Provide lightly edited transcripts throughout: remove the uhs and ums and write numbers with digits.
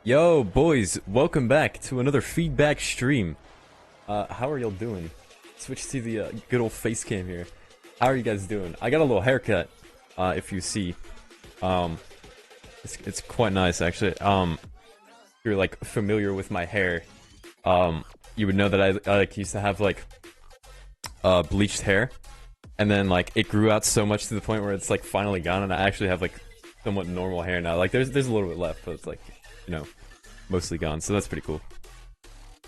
Yo, boys, welcome back to another feedback stream. How are y'all doing? Switch to the good old face cam here. How are you guys doing? I got a little haircut, if you see. It's quite nice, actually. If you're, like, familiar with my hair, you would know that I like, used to have, like, bleached hair. And then, like, it grew out so much to the point where it's, like, finally gone, and I actually have, like, somewhat normal hair now. Like, there's a little bit left, but it's, like, you know, mostly gone, so that's pretty cool.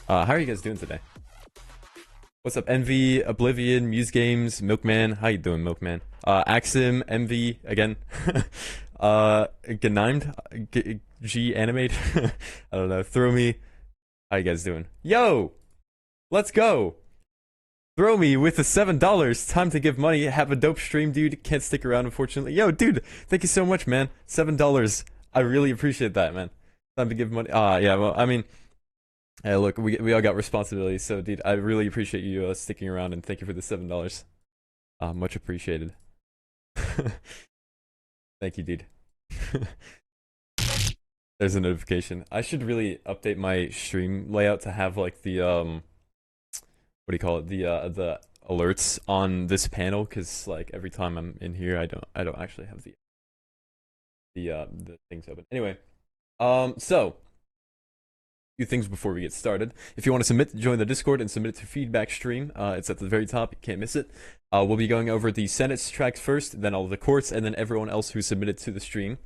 How are you guys doing today? What's up, Envy, Oblivion, Muse Games, Milkman? How you doing, Milkman? Axim, Envy, again. Gnaimed? G Animate? I don't know. Throw me. How you guys doing? Yo! Let's go! Throw me with the $7. Time to give money. Have a dope stream, dude. Can't stick around, unfortunately. Yo, dude, thank you so much, man. $7. I really appreciate that, man. Time to give money. Yeah, well, I mean, hey, look, we all got responsibilities, so, dude, I really appreciate you sticking around, and thank you for the $7. Much appreciated. Thank you, dude. There's a notification. I should really update my stream layout to have, like, the, what do you call it? The alerts on this panel, because, like, every time I'm in here, I don't actually have the things open. Anyway. So, a few things before we get started. If you want to submit, join the Discord and submit it to feedback stream. It's at the very top. You can't miss it. We'll be going over the Senate's tracks first, then all of the courts, and then everyone else who submitted to the stream.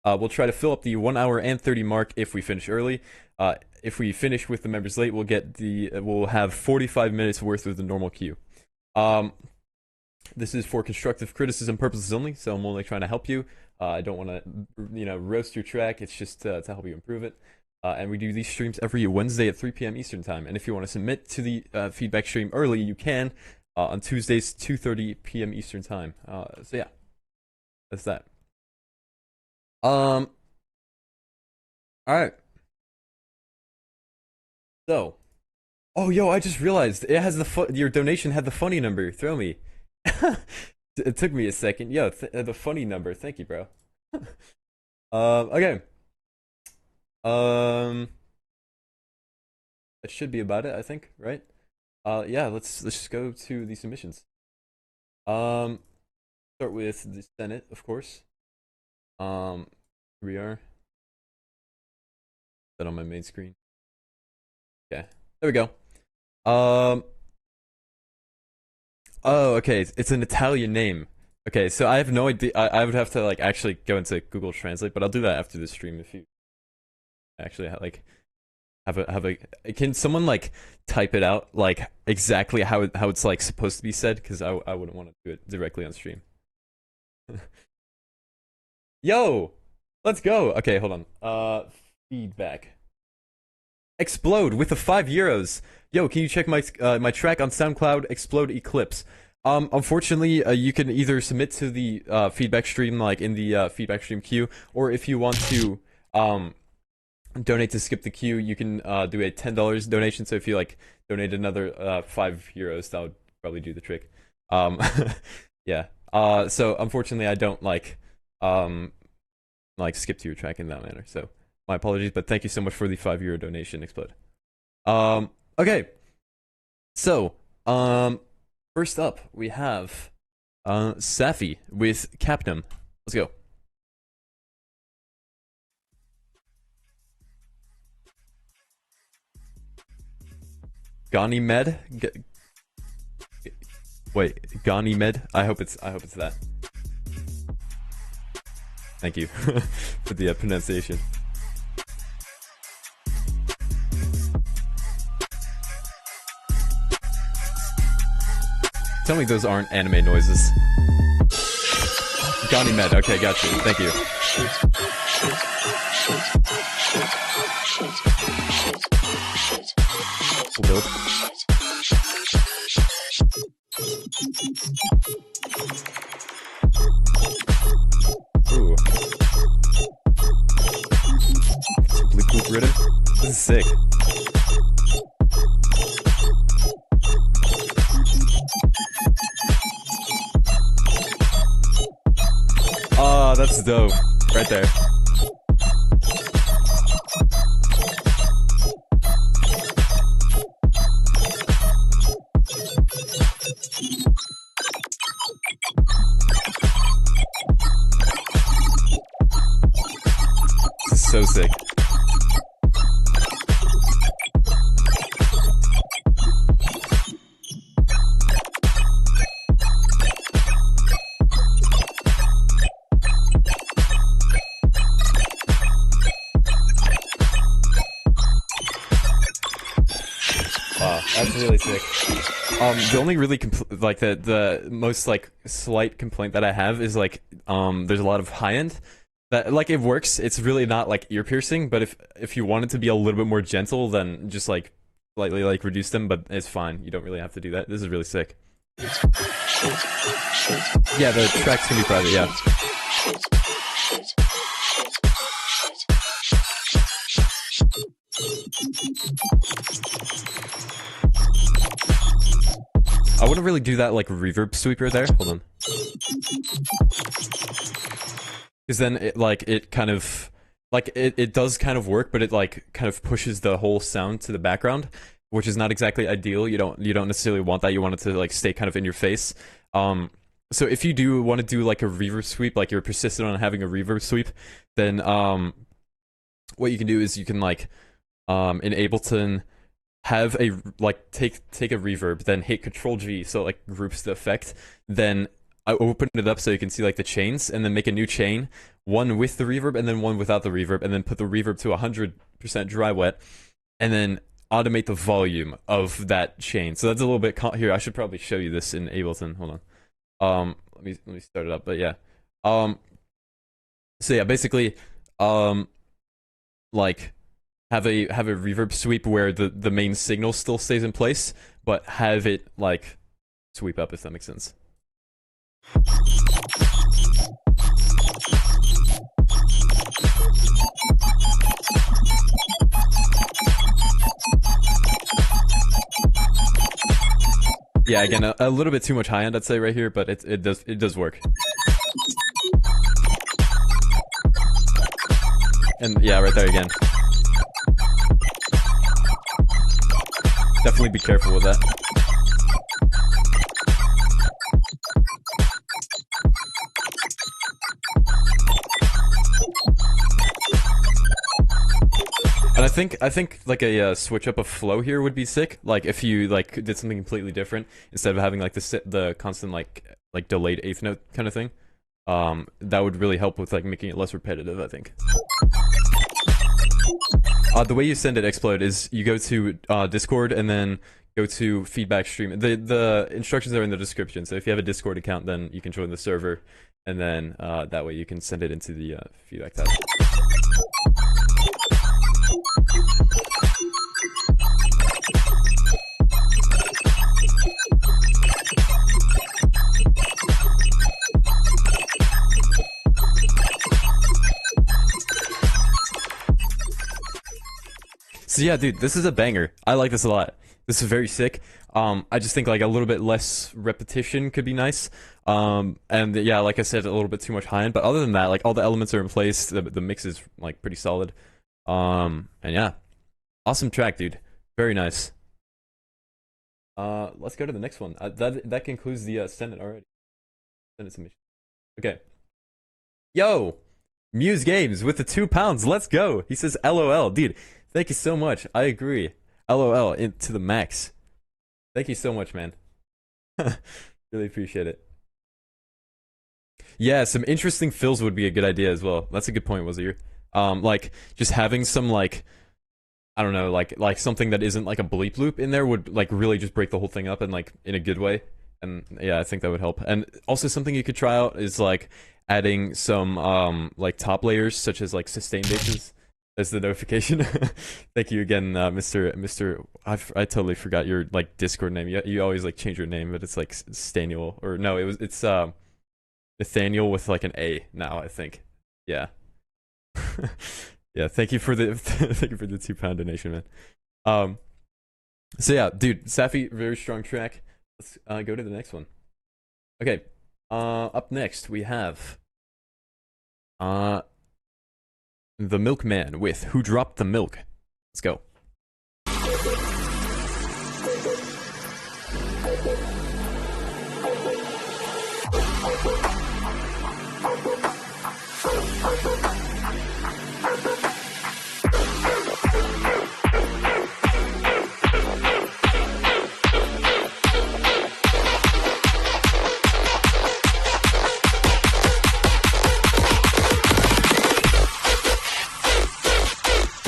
We'll try to fill up the 1 hour and 30 mark if we finish early. If we finish with the members late, we'll have 45 minutes worth of the normal queue. This is for constructive criticism purposes only, so I'm only trying to help you. I don't want to, roast your track. It's just to help you improve it. And we do these streams every Wednesday at 3 p.m. Eastern Time. And if you want to submit to the feedback stream early, you can on Tuesdays, 2:30 p.m. Eastern Time. So yeah, that's that. All right. So, oh yo, I just realized it has your donation had the funny number. Throw me. It took me a second. Yo, the funny number. Thank you, bro. Okay. That should be about it, I think, right? Yeah, let's just go to the submissions. Start with the Senate, of course. Here we are. That on my main screen. Okay, there we go. Oh, okay. It's an Italian name. Okay, so I have no idea. I would have to like actually go into Google Translate, but I'll do that after the stream if you actually have a. Can someone like type it out like exactly how it's like supposed to be said? Because I wouldn't want to do it directly on stream. Yo, let's go. Okay, hold on. Feedback. Explode with the €5. Yo, can you check my my track on SoundCloud? Explode Eclipse. Unfortunately, you can either submit to the feedback stream, like in the feedback stream queue, or if you want to donate to skip the queue, you can do a $10 donation. So if you like donate another €5, that would probably do the trick. Yeah. So unfortunately, I don't like skip to your track in that manner. So my apologies, but thank you so much for the €5 donation, Explode. Okay. So, first up, we have Safy with Captain. Let's go. Ganymed? Wait, Ganymed? I hope it's that. Thank you for the pronunciation. Tell me those aren't anime noises. Ganymed, okay, got you. Thank you. Build. Ooh. Blue Poop Rhythm? This is sick. Oh, that's dope. Right there. so sick. Wow, that's really sick. The only really like the most like slight complaint that I have is like there's a lot of high end that like it works. It's really not like ear piercing, but if you want it to be a little bit more gentle, then just like slightly like reduce them. But it's fine. You don't really have to do that. This is really sick. Yeah, the tracks can be private. Yeah. I wouldn't really do that like reverb sweeper there. Hold on. Because then it like it kind of like it does kind of work, but it like kind of pushes the whole sound to the background, which is not exactly ideal. You don't necessarily want that. You want it to like stay kind of in your face. So if you do want to do like a reverb sweep, like you're persistent on having a reverb sweep, then what you can do is you can like in Ableton have a like take a reverb, then hit Control G so it like groups the effect. Then I open it up so you can see like the chains, and then make a new chain, one with the reverb and then one without the reverb, and then put the reverb to 100% dry wet, and then automate the volume of that chain. So that's a little bit here. I should probably show you this in Ableton. Hold on. Let me start it up. But yeah. So yeah, basically, like have a reverb sweep where the main signal still stays in place, but have it like sweep up, if that makes sense. Yeah, again, a little bit too much high end, I'd say, right here, but it does work. And yeah, right there again. Definitely be careful with that. And I think like a switch up of flow here would be sick. Like if you like did something completely different instead of having like the constant like delayed eighth note kind of thing. That would really help with like making it less repetitive, I think. The way you send it, Explode, is you go to Discord and then go to feedback stream. The instructions are in the description, so if you have a Discord account, then you can join the server, and then that way you can send it into the feedback tab. So yeah, dude, this is a banger. I like this a lot. This is very sick. I just think like a little bit less repetition could be nice. And yeah, like I said, a little bit too much high end. But other than that, like all the elements are in place. The mix is like pretty solid. And yeah, awesome track, dude. Very nice. Let's go to the next one. That concludes the Senate already. Senate submission. Okay. Yo, Muse Games with the £2. Let's go. He says, LOL, dude. Thank you so much. I agree. LOL to the max. Thank you so much, man. Really appreciate it. Yeah, some interesting fills would be a good idea as well. That's a good point, Wazir. Like just having some like I don't know, like something that isn't like a bleep loop in there would like really just break the whole thing up and like in a good way. And yeah, I think that would help. And also something you could try out is like adding some like top layers such as like sustain bases. As the notification. Thank you again, Mr. I totally forgot your like Discord name. You always like change your name, but it's like Staniel or no, it's Nathaniel with like an A now, I think. Yeah. Yeah, thank you for the thank you for the £2 donation, man. So yeah, dude, Safy, very strong track. Let's go to the next one. Okay. Up next we have the Milkman with Who Dropped the Milk. Let's go.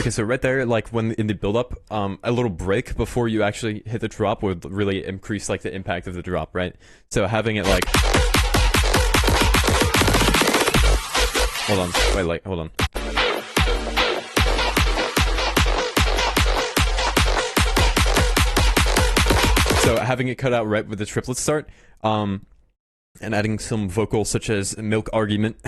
Okay, so right there, like when in the build up, a little break before you actually hit the drop would really increase like the impact of the drop, right? So having it like, hold on, wait, like, hold on. So having it cut out right with the triplet start, and adding some vocals such as "milk argument"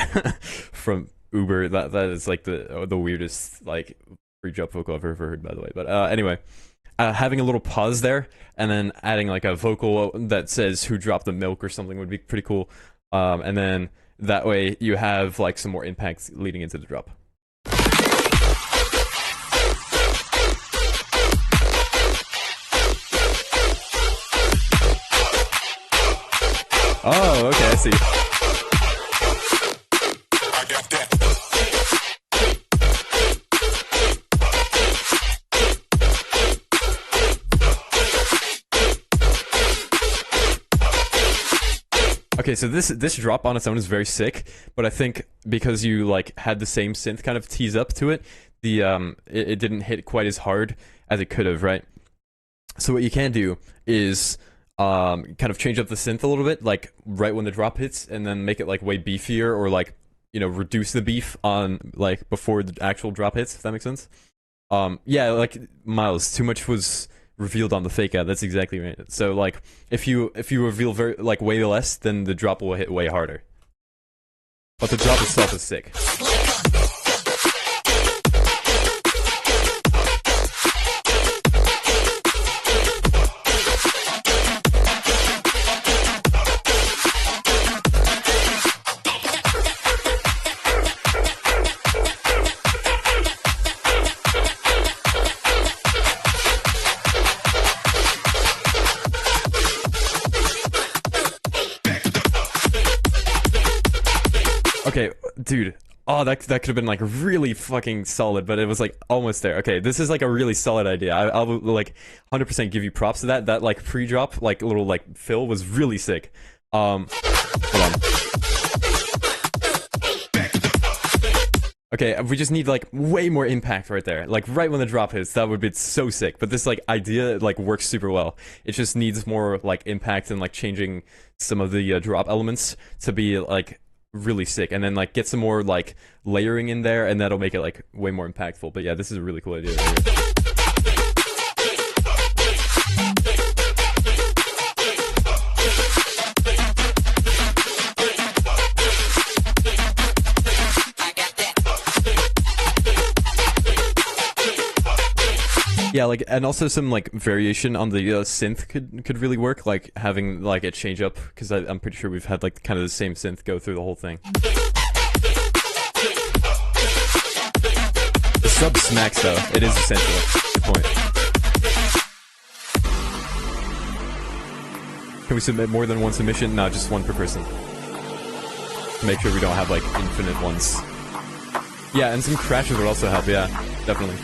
from Uber. That is like the weirdest like pre-drop vocal I've ever heard, by the way. But anyway, having a little pause there, and then adding like a vocal that says "who dropped the milk" or something would be pretty cool. And then that way you have like some more impact leading into the drop. Oh, okay, I see. I got that. Okay, so this drop on its own is very sick, but I think because you like had the same synth kind of tease up to it, the it didn't hit quite as hard as it could have, right? So what you can do is kind of change up the synth a little bit, like right when the drop hits, and then make it like way beefier, or like, you know, reduce the beef on like before the actual drop hits, if that makes sense. Yeah, like Miles, too much was revealed on the fake out. That's exactly right. So like if you reveal very like way less, then the drop will hit way harder. But the drop itself is sick. Okay, dude. Oh, that could have been like really fucking solid, but it was like almost there. Okay, this is like a really solid idea. I'll like 100% give you props to that. That like pre-drop, like little like fill was really sick. Hold on. Okay, we just need like way more impact right there. Like right when the drop hits, that would be so sick. But this like idea like works super well. It just needs more like impact and like changing some of the drop elements to be like really sick, and then like get some more like layering in there, and that'll make it like way more impactful. But yeah, this is a really cool idea right here. Yeah, like, and also some like variation on the synth could really work, like having like a change up, because I'm pretty sure we've had like kind of the same synth go through the whole thing. The sub smacks though, it is essential. Good point. Can we submit more than one submission? No, just one per person. Make sure we don't have like infinite ones. Yeah, and some crashes would also help, yeah, definitely.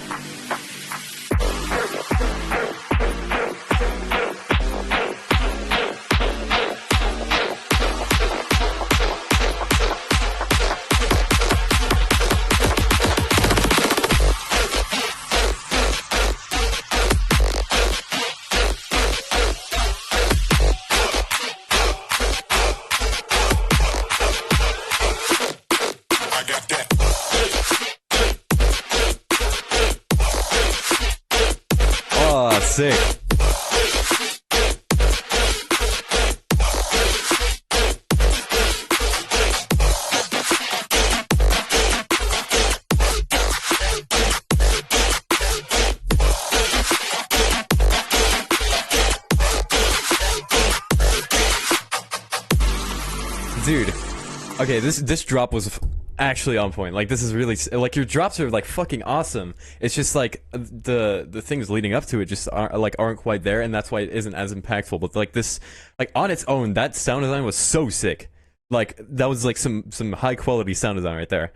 Sick. Dude, okay, this drop was actually on point. Like, this is really like, your drops are like fucking awesome. It's just like the things leading up to it just aren't quite there, and that's why it isn't as impactful. But like this, like on its own, that sound design was so sick. Like that was like some high quality sound design right there.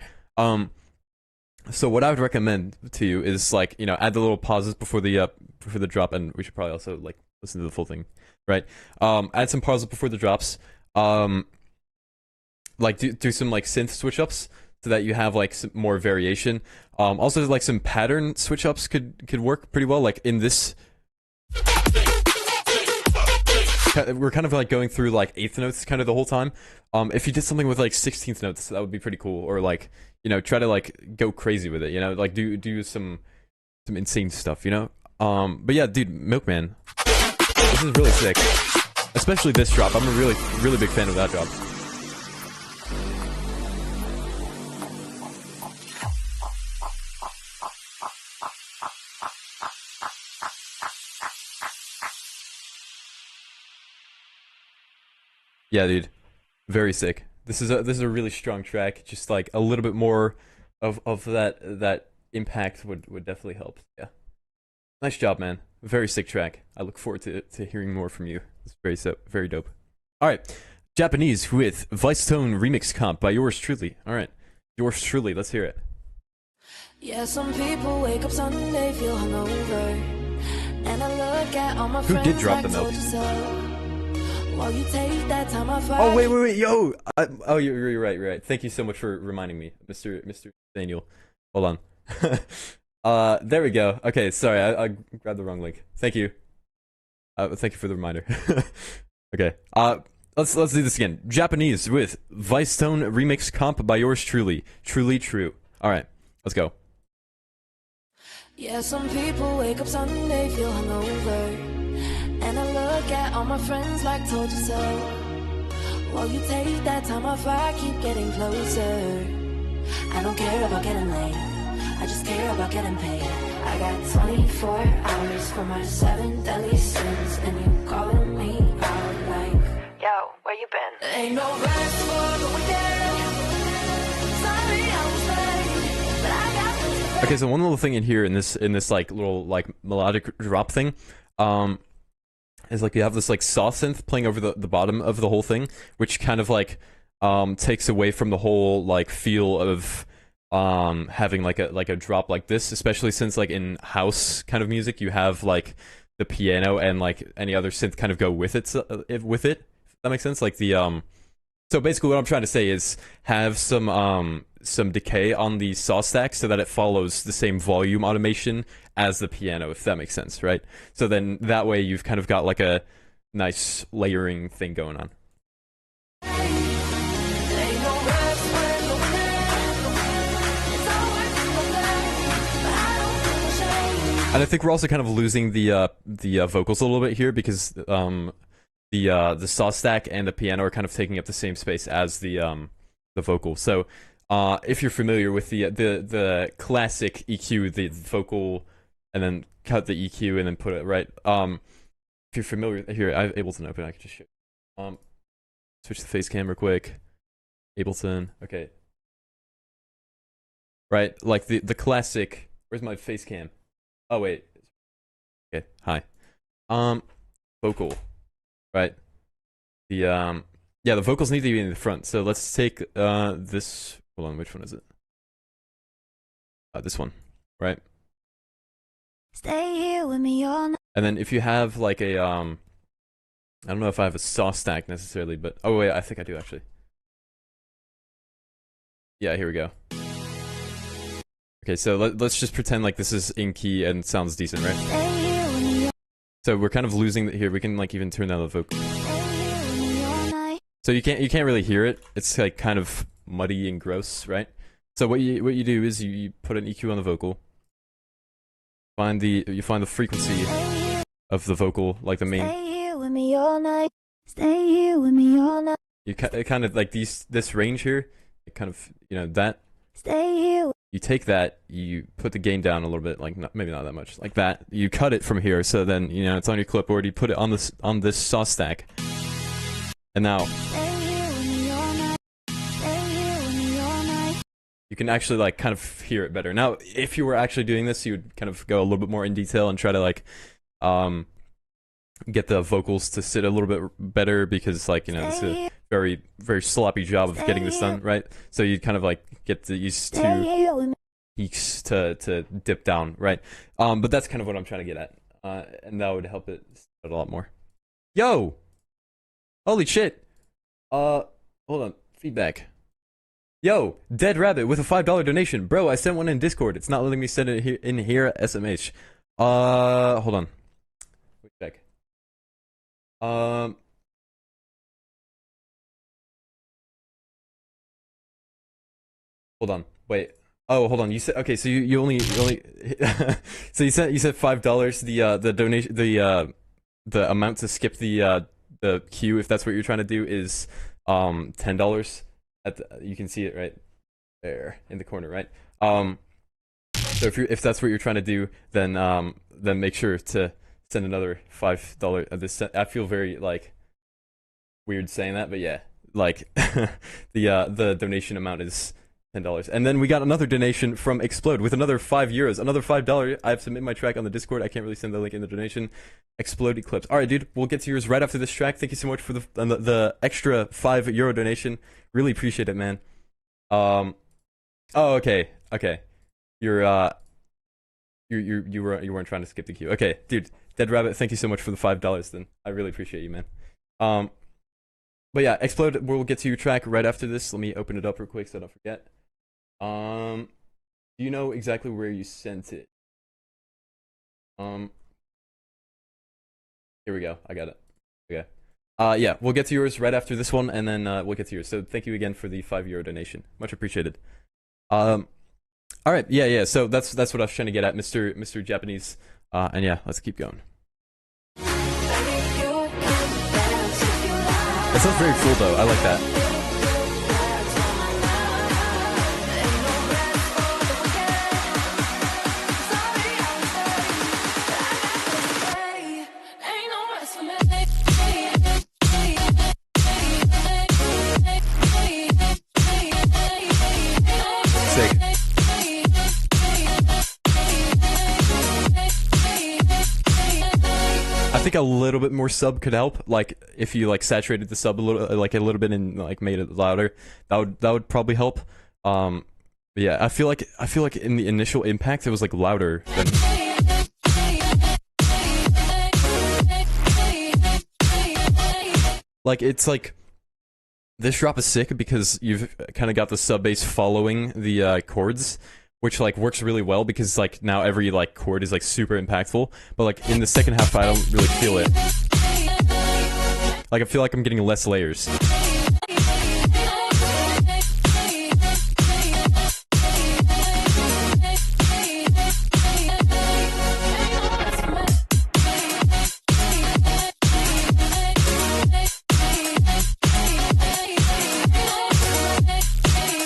So what I would recommend to you is like, you know, add the little pauses before the drop, and we should probably also like listen to the full thing, right? Add some pauses before the drops. Like do some like synth switch ups so that you have like some more variation. Also, like some pattern switch ups could work pretty well. Like in this, we're kind of like going through like eighth notes kind of the whole time. If you did something with like 16th notes, that would be pretty cool. Or like, you know, try to like go crazy with it. You know, like do some insane stuff. You know. But yeah, dude, Milkman, this is really sick. Especially this drop. I'm a really big fan of that drop. Yeah, dude, very sick. This is a really strong track. Just like a little bit more of that impact would definitely help. Yeah, nice job, man. Very sick track. I look forward to hearing more from you. It's very dope. All right, Japanese with Vice Tone remix comp by yours truly. All right, yours truly. Let's hear it. Yeah, some people wake up Sunday feel hungover, and I look at all my Who friends did drop the like milk? told you so. While you take that time I fight. Oh wait, yo! Oh, you're right. Thank you so much for reminding me, Mr. Daniel. Hold on. There we go. Okay, sorry, I grabbed the wrong link. Thank you. Thank you for the reminder. Okay. Let's do this again. Japanese with Vice Tone remix comp by yours truly. Truly true. All right, let's go. Yeah, some people wake up Sunday feel hungover, and I look at all my friends like told you so. While you take that time off, I keep getting closer. I don't care about getting late, I just care about getting paid. I got 24 hours for my 7 deadly sins, and you calling me out like, yo, where you been? Ain't no rest for the weekend. Sorry I was late, but I got. Okay, so one little thing in here in this like little like melodic drop thing, is like you have this like saw synth playing over the bottom of the whole thing, which kind of like takes away from the whole like feel of having like a drop like this, especially since like in house kind of music you have like the piano and like any other synth kind of go with it, if that makes sense. Like the so basically what I'm trying to say is have some decay on the saw stack so that it follows the same volume automation as the piano, if that makes sense, right? So then that way you've kind of got like a nice layering thing going on. And I think we're also kind of losing the vocals a little bit here because the saw stack and the piano are kind of taking up the same space as the vocal. So if you're familiar with the classic EQ, the vocal, and then cut the EQ and then put it right. If you're familiar here, I have Ableton open. I can just show. Switch the face cam real quick. Ableton. Okay. Right, like the classic. Where's my face cam? Oh wait. Okay. Hi. Vocal. Right. The yeah, the vocals need to be in the front. So let's take this. Hold on, which one is it? This one, right? Stay here with me all night. And then if you have like a I don't know if I have a saw stack necessarily, but oh wait, I think I do actually. Yeah, here we go. Okay, so let's just pretend like this is in key and sounds decent, right? So we're kind of losing here. We can like even turn down the vocal. So you can't really hear it. It's like kind of muddy and gross, right? So what you do is you put an EQ on the vocal. You find the frequency of the vocal, like the main. Stay here with me all night. Stay here with me all night. You kind of like this range here. It kind of, you know, that. Stay here. You take that, you put the gain down a little bit, like maybe not that much, like that. You cut it from here, so then you know it's on your clipboard. You put it on this saw stack, and now you can actually like kind of hear it better. Now, if you were actually doing this, you would kind of go a little bit more in detail and try to like get the vocals to sit a little bit better because like, you know, it's a very sloppy job of getting this done, right? So you kind of like get these two peaks to dip down, right? But that's kind of what I'm trying to get at, and that would help it a lot more. Yo, holy shit! Hold on, feedback. Yo, Dead Rabbit with a $5 donation. Bro, I sent one in Discord. It's not letting me send it in here SMH. Hold on. Quick check. Hold on. Wait. Oh, hold on. You said okay. So you only so you said $5. The donation the amount to skip the queue, if that's what you're trying to do, is $10. You can see it right there in the corner, right? So if that's what you're trying to do, then make sure to send another $5. I feel very like weird saying that, but yeah, like the donation amount is $10. And then we got another donation from Explode with another €5, another $5. I have submitted my track on the Discord. I can't really send the link in the donation. Explode Eclipse. All right, dude, we'll get to yours right after this track. Thank you so much for the extra €5 donation. Really appreciate it, man. Oh, okay. You weren't trying to skip the queue. Okay, dude, Dead Rabbit, thank you so much for the $5. Then I really appreciate you, man. But yeah, Explode. We'll get to your track right after this. Let me open it up real quick so I don't forget. Do you know exactly where you sent it? Here we go. I got it. Okay. Yeah, we'll get to yours right after this one, and then we'll get to yours. So thank you again for the €5 donation. Much appreciated. All right. Yeah. So that's what I was trying to get at, Mr. Japanese. And yeah, let's keep going. That sounds very cool though. I like that. Sick. I think a little bit more sub could help. Like if you like saturated the sub a little bit and like made it louder, that would probably help. Yeah, I feel like in the initial impact it was like louder than. Like it's like this drop is sick because you've kind of got the sub bass following the chords, which like works really well because like now every like chord is like super impactful. But like in the second half, I don't really feel it. Like I feel like I'm getting less layers.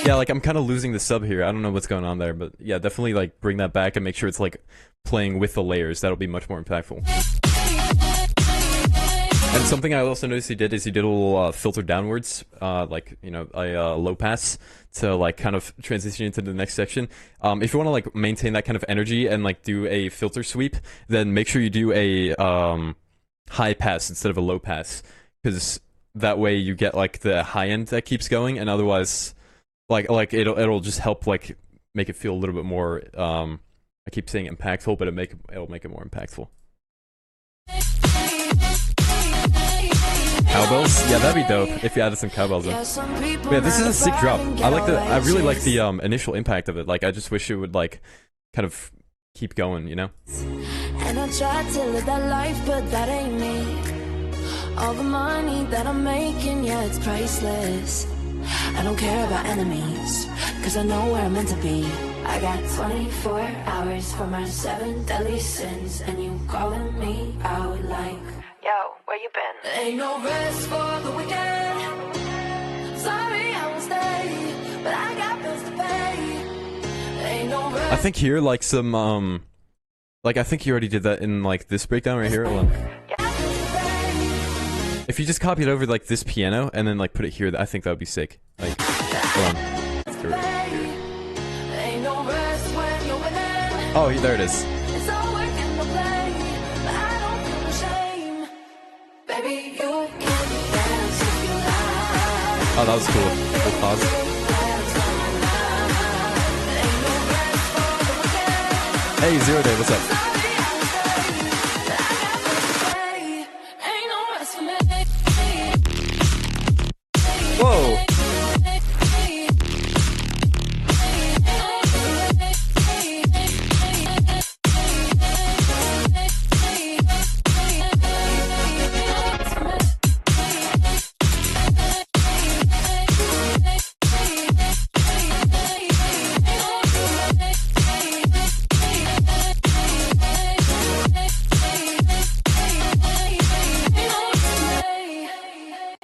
Yeah, like I'm kind of losing the sub here. I don't know what's going on there, but yeah, definitely like bring that back and make sure it's like playing with the layers. That'll be much more impactful. And something I also noticed he did is he did a little filter downwards, like, you know, a low pass to like kind of transition into the next section. If you want to like maintain that kind of energy and like do a filter sweep, then make sure you do a high pass instead of a low pass, because that way you get like the high end that keeps going, and otherwise like it'll just help like make it feel a little bit more I keep saying impactful, but it'll make it more impactful. Cowbells? Yeah, that'd be dope if you added some cowbells in. But yeah, this is a sick drop. I really like the initial impact of it. Like I just wish it would like kind of keep going, you know? And I tried to live that life, but that ain't me. All the money that I'm making, yeah, it's priceless. I don't care about enemies, cause I know where I'm meant to be. I got 24 hours for my 7 deadly sins, and you calling me out like, yo, where you been? Ain't no rest for the weekend. Sorry I won't stay, but I got bills to pay. Ain't no rest. I think here like some like I think you already did that in like this breakdown right here. Hold on. If you just copy it over like this piano and then like put it here, I think that would be sick. Like, hold on. Oh, there it is. Oh, that was cool. Hold pause. Hey, Zero Day, what's up? Whoa!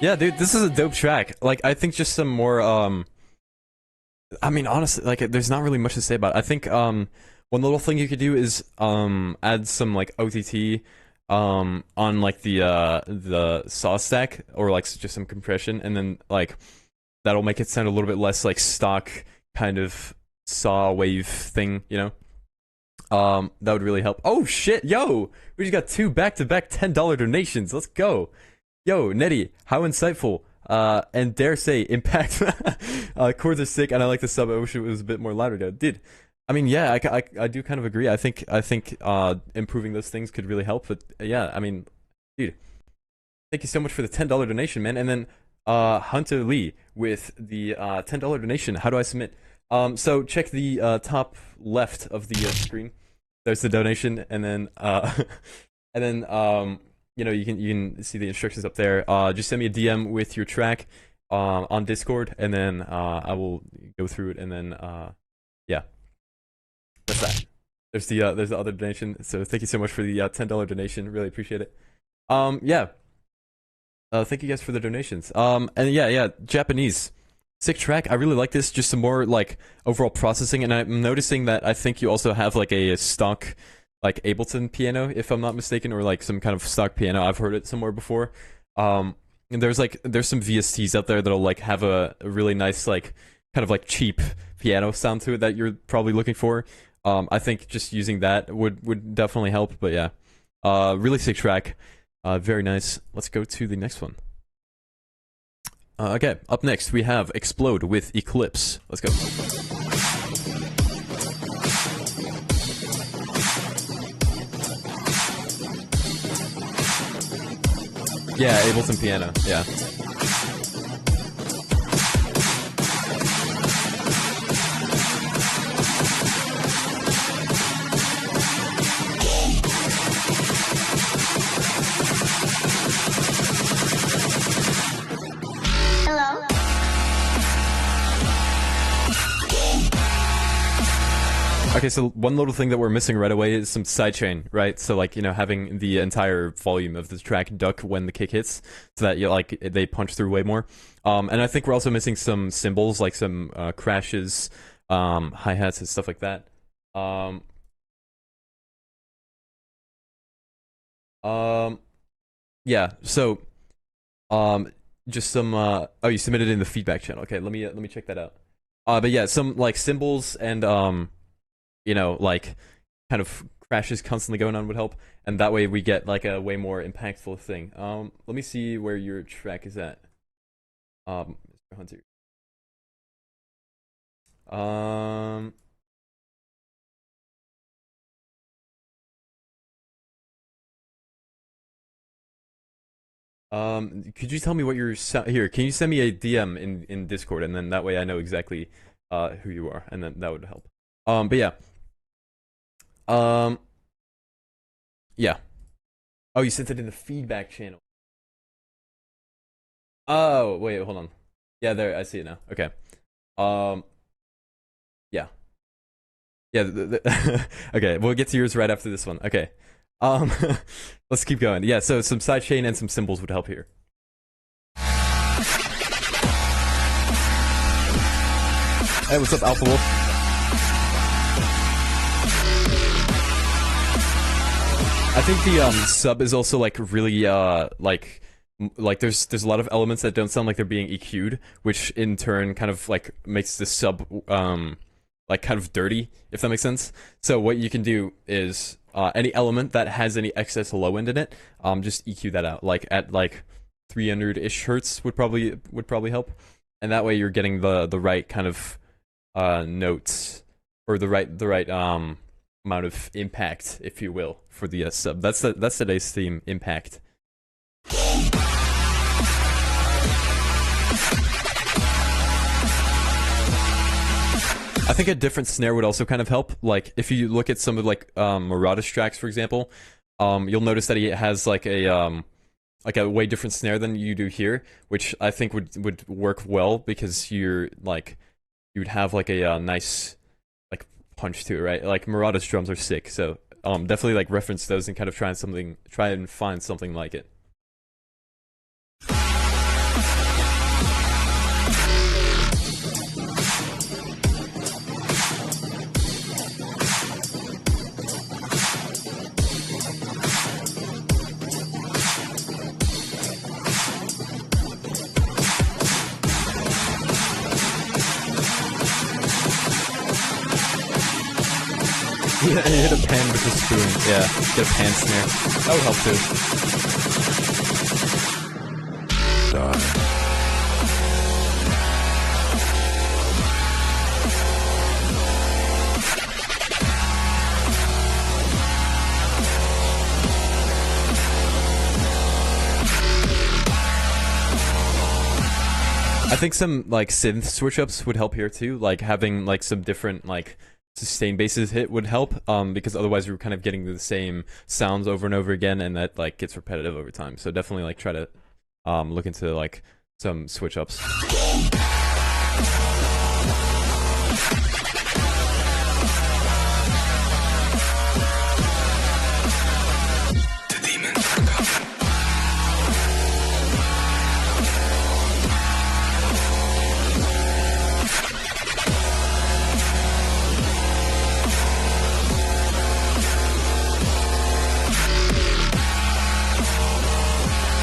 Yeah, dude, this is a dope track. Like, I think just some more, I mean, honestly, like, there's not really much to say about it. I think, one little thing you could do is, add some, like, OTT, on, like, the saw stack, or, like, just some compression, and then, like, that'll make it sound a little bit less, like, stock kind of saw wave thing, you know? That would really help. Oh, shit, yo! We just got 2 back-to-back $10 donations. Let's go. Yo, Nettie, how insightful. And dare say, impact. Chords are sick, and I like the sub. I wish it was a bit more louder, though. Dude, I mean, yeah, I do kind of agree. I think improving those things could really help. But yeah, I mean, dude, thank you so much for the $10 donation, man. And then Hunter Lee with the $10 donation. How do I submit? So check the top left of the screen. There's the donation, and then and then you know, you can see the instructions up there. Just send me a DM with your track on Discord, and then I will go through it, and then yeah, that's that. There's the other donation. So thank you so much for the $10 donation. Really appreciate it. Yeah. Thank you guys for the donations. And yeah, Japanese. Sick track. I really like this. Just some more like overall processing, and I'm noticing that I think you also have like a stock like Ableton piano, if I'm not mistaken, or like some kind of stock piano. I've heard it somewhere before. And there's some VSTs out there that'll like have a really nice like kind of like cheap piano sound to it that you're probably looking for. I think just using that would definitely help. But yeah, really sick track. Very nice. Let's go to the next one. Okay, up next we have Explode with Eclipse. Let's go. Yeah, Ableton piano. Yeah. Okay, so one little thing that we're missing right away is some sidechain, right? So like, you know, having the entire volume of the track duck when the kick hits, so that you like they punch through way more. And I think we're also missing some cymbals, like some crashes, hi-hats and stuff like that. Yeah, so just some oh, you submitted in the feedback channel. Okay, let me check that out. But yeah, some like cymbals and you know, like kind of crashes constantly going on would help, and that way we get like a way more impactful thing. Let me see where your track is at, Mr. Hunter. Could you tell me what your here? Can you send me a DM in Discord, and then that way I know exactly who you are, and then that would help. But yeah. Yeah. Oh, you sent it in the feedback channel. Oh, wait, hold on. Yeah, there, I see it now. Okay. Yeah. Yeah, okay, we'll get to yours right after this one. Okay. Let's keep going. Yeah, so some sidechain and some cymbals would help here. Hey, what's up, Alpha Wolf? I think the sub is also like really like there's a lot of elements that don't sound like they're being EQ'd, which in turn kind of like makes the sub like kind of dirty, if that makes sense. So what you can do is any element that has any excess low end in it, just EQ that out. Like at like 300-ish hertz would probably help, and that way you're getting the right kind of notes, or the right amount of impact, if you will, for the sub. That's today's theme, impact. I think a different snare would also kind of help. Like if you look at some of like Murata's tracks, for example, you'll notice that he has like a way different snare than you do here, which I think would work well, because you would have like a nice like punch to it, right? Like Murata's drums are sick, so definitely like reference those and kind of try and find something like it. You hit a pan with a spoon. Yeah, get a pan snare. That would help too. Die. I think some like synth switch ups would help here too. Like having like some different like sustain basses hit would help. Because otherwise we're kind of getting the same sounds over and over again, and that like gets repetitive over time. So definitely like try to look into like some switch ups.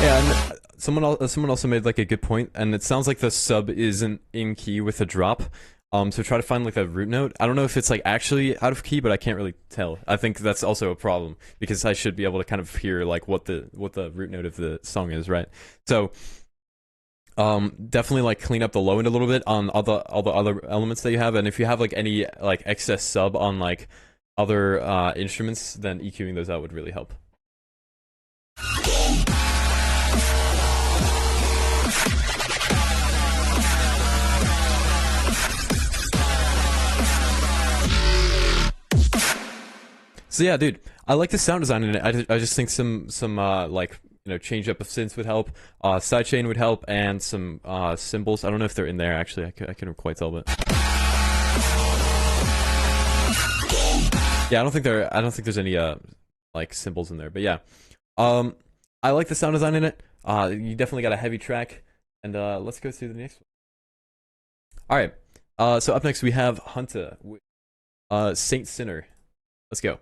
Yeah, and someone also made like a good point, and it sounds like the sub isn't in key with the drop. So try to find like a root note. I don't know if it's like actually out of key, but I can't really tell. I think that's also a problem because I should be able to kind of hear like what the root note of the song is, right? So definitely like clean up the low end a little bit on all the other elements that you have, and if you have like any like excess sub on like other instruments, then EQing those out would really help. So yeah, dude, I like the sound design in it. I just think some like, you know, change up of synths would help. Sidechain would help, and some cymbals. I don't know if they're in there actually. I couldn't quite tell, but yeah, I don't think there's any like cymbals in there. But yeah, I like the sound design in it. You definitely got a heavy track, and let's go to the next one. All right. So up next we have Hunter with Saint Sinner. Let's go.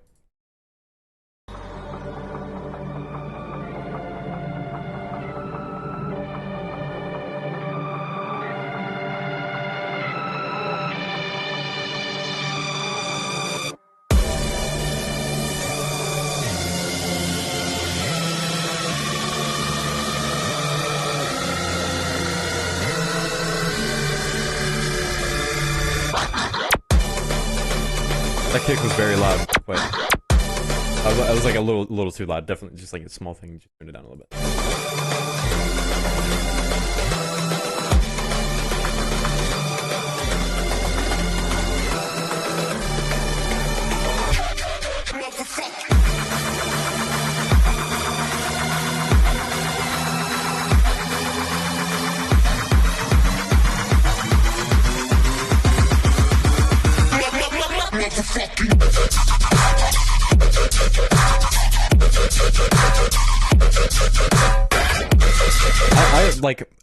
That kick was very loud. Wait, I was like a little too loud. Definitely just like a small thing. Just turn it down a little bit.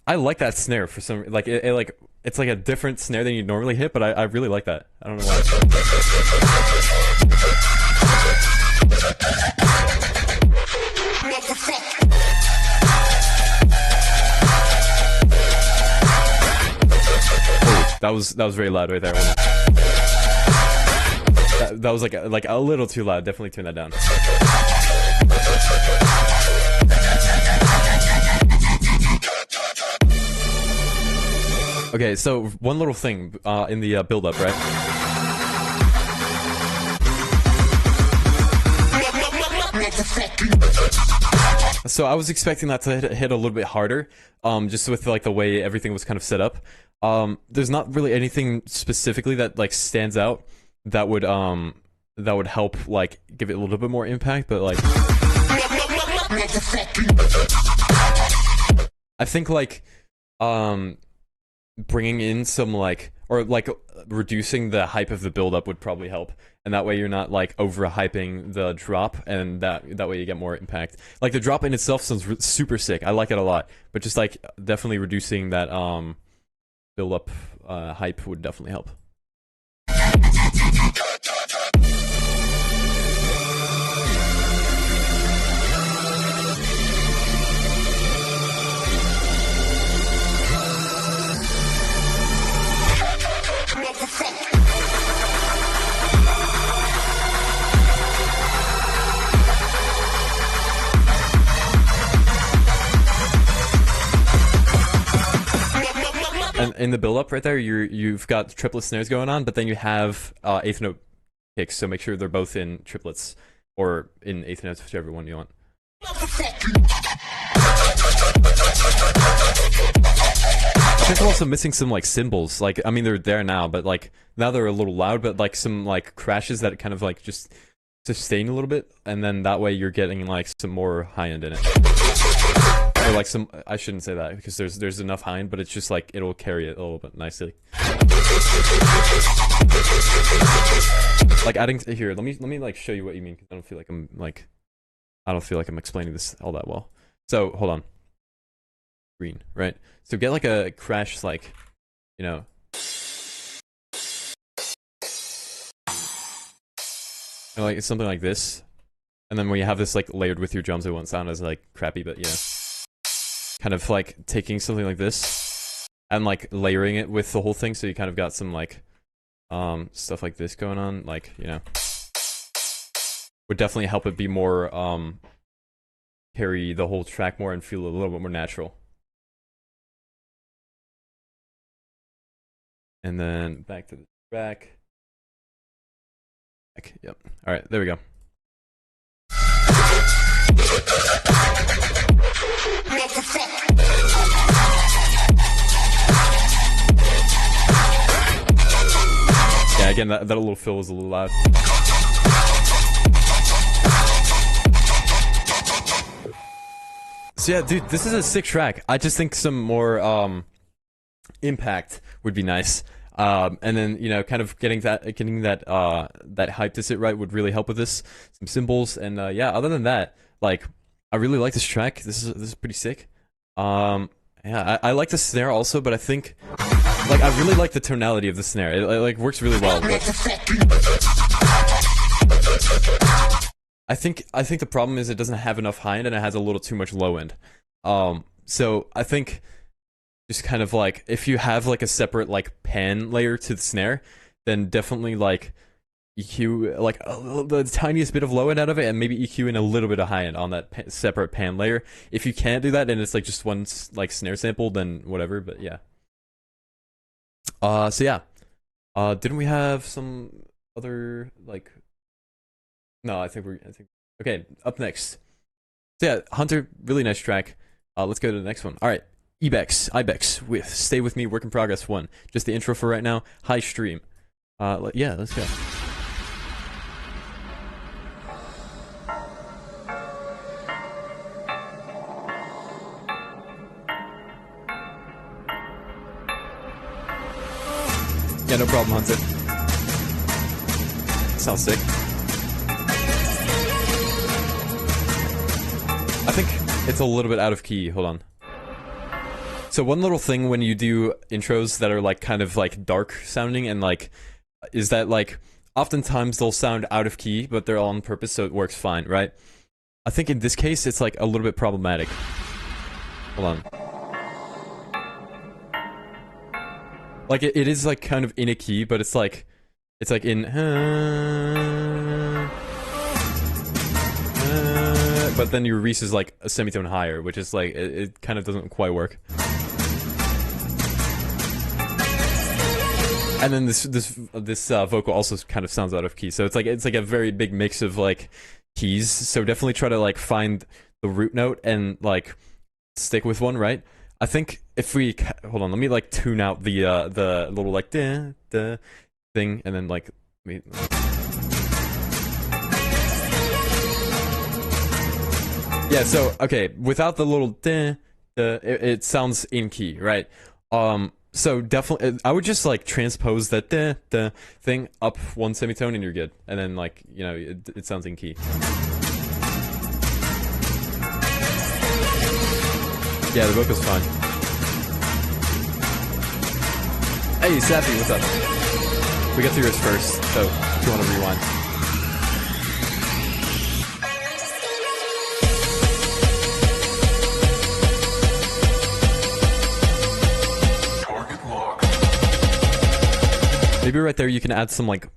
I like that snare for some like it's like a different snare than you normally hit, but I really like that. I don't know why. Oh, that was very loud right there. That was like a little too loud. Definitely turn that down. Okay, so one little thing in the build-up, right? So I was expecting that to hit a little bit harder, just with like the way everything was kind of set up. There's not really anything specifically that like stands out that would help like give it a little bit more impact, but like I think like bringing in some like, or like reducing the hype of the build-up would probably help, and that way you're not like over-hyping the drop, and that way you get more impact. Like the drop in itself sounds super sick. I like it a lot, but just like definitely reducing that build-up hype would definitely help. in the build up right there, you've got triplet snares going on, but then you have eighth note kicks. So make sure they're both in triplets or in eighth notes, whichever one you want. I think I'm also missing some like cymbals. Like, I mean, they're there now, but like now they're a little loud. But like some like crashes that kind of like just sustain a little bit, and then that way you're getting like some more high end in it. Or like some, I shouldn't say that because there's enough high end, but it's just like it'll carry it a little bit nicely. Like adding here, let me like show you what you mean because I don't feel like I'm explaining this all that well. So hold on. Green, right? So get like a crash, like, you know, and like something like this, and then when you have this like layered with your drums, it won't sound as like crappy, but yeah, kind of like taking something like this and like layering it with the whole thing, so you kind of got some like stuff like this going on, like, you know, would definitely help it be more carry the whole track more and feel a little bit more natural. And then back to the track. Yep. All right, there we go. Yeah, again, that little fill was a little loud. So yeah, dude, this is a sick track. I just think some more impact would be nice. And then, you know, kind of getting that hype to sit right would really help with this. Some cymbals, and yeah, other than that, like, I really like this track. This is pretty sick. Yeah, I like the snare also, but I think, like, I really like the tonality of the snare. It like works really well. I think the problem is it doesn't have enough high end and it has a little too much low end. So I think just kind of like, if you have like a separate like pan layer to the snare, then definitely like EQ like the tiniest bit of low end out of it, and maybe EQ in a little bit of high end on that separate pan layer. If you can't do that and it's like just one like snare sample, then whatever. But yeah. So yeah. Didn't we have some other like? No, I think okay. Up next. So yeah, Hunter, really nice track. Let's go to the next one. All right. Ibex with Stay With Me, Work in Progress 1. Just the intro for right now. High stream. Yeah, let's go. Yeah, no problem, Hunter. Sounds sick. I think it's a little bit out of key. Hold on. So one little thing when you do intros that are like kind of like dark sounding and like is that like oftentimes they'll sound out of key, but they're all on purpose, so it works fine, right? I think in this case it's like a little bit problematic. Hold on. Like it is like kind of in a key, but it's like in but then your Reese is like a semitone higher, which is like it kind of doesn't quite work. And then this vocal also kind of sounds out of key, so it's like a very big mix of like keys. So definitely try to like find the root note and like stick with one, right? I think if we hold on, let me like tune out the little like da thing, and then like yeah. So okay, without the little it sounds in key, right? So definitely, I would just like transpose that thing up one semitone and you're good. And then like, you know, it sounds in key. Yeah, the vocal's fine. Hey, Safy, what's up? We got through yours first, so if you want to rewind. Maybe right there you can add some like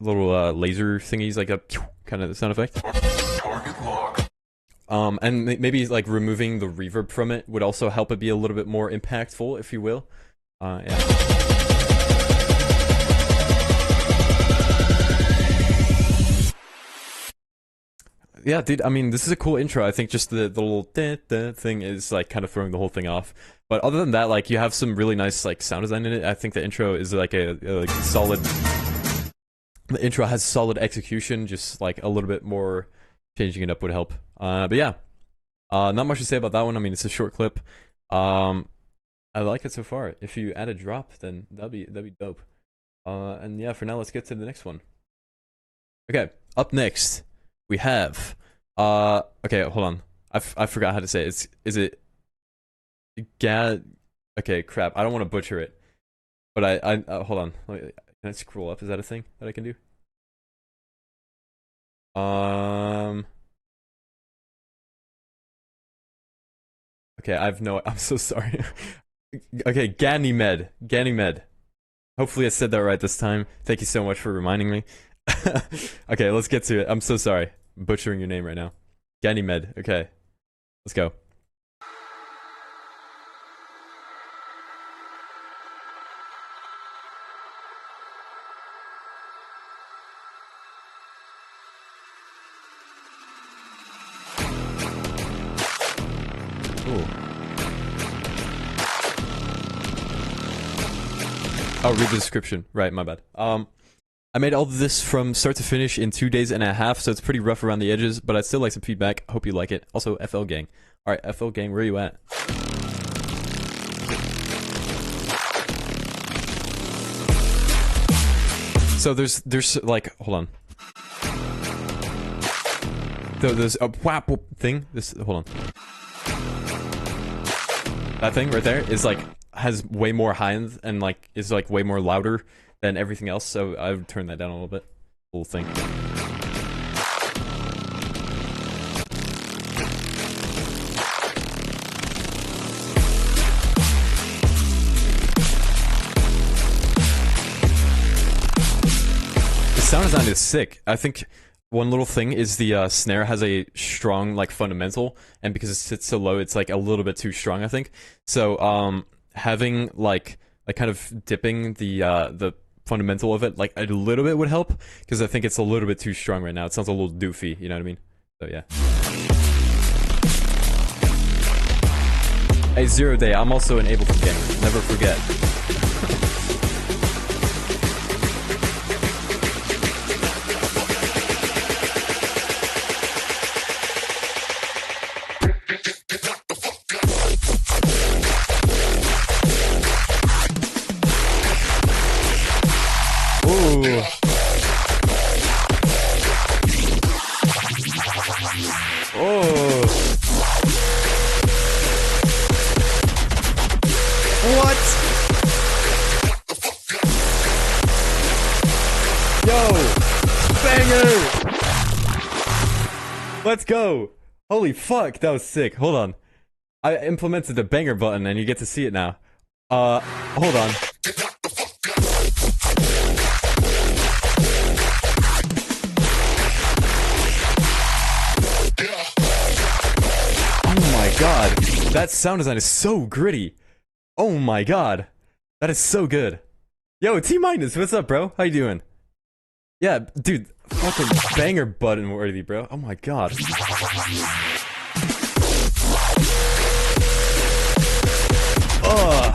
little laser thingies, like a kind of sound effect. Target lock. And maybe like removing the reverb from it would also help it be a little bit more impactful, if you will. Yeah. Yeah, dude, I mean, this is a cool intro. I think just the little thing is like kind of throwing the whole thing off. But other than that, like you have some really nice like sound design in it. I think the intro is like a like solid. The intro has solid execution. Just like a little bit more changing it up would help. But yeah, not much to say about that one. I mean, it's a short clip. I like it so far. If you add a drop, then that'd be dope. And yeah, for now, let's get to the next one. Okay, up next we have okay, hold on. I forgot how to say it. Is it Gad? Okay, crap. I don't want to butcher it, but I hold on. Can I scroll up? Is that a thing that I can do? Okay, I'm so sorry. Okay, Ganymed. Hopefully I said that right this time. Thank you so much for reminding me. Okay, let's get to it. I'm so sorry. I'm butchering your name right now. Ganymed. Okay. Let's go. Ooh. Oh, read the description. Right, my bad. I made all of this from start to finish in 2 days and a half, so it's pretty rough around the edges, but I'd still like some feedback. Hope you like it. Also, FL Gang. Alright, FL Gang, where are you at? So there's like, hold on. There's a whap thing. Hold on. That thing right there is like, has way more high end and like, is like way more louder than everything else, so I would turn that down a little bit. Little thing. The sound design is sick. I think one little thing is the snare has a strong like fundamental, and because it sits so low, it's like a little bit too strong, I think. So having like kind of dipping the fundamental of it like a little bit would help, because I think it's a little bit too strong right now. It sounds a little doofy, you know what I mean? So yeah. Hey, 0 Day, I'm also an Ableton gamer. Never forget. Let's go! Holy fuck, that was sick. Hold on. I implemented the banger button and you get to see it now. Hold on. Oh my god. That sound design is so gritty. Oh my god. That is so good. Yo, T-, what's up, bro? How you doing? Yeah, dude, fucking banger button worthy, bro. Oh my god. Ugh.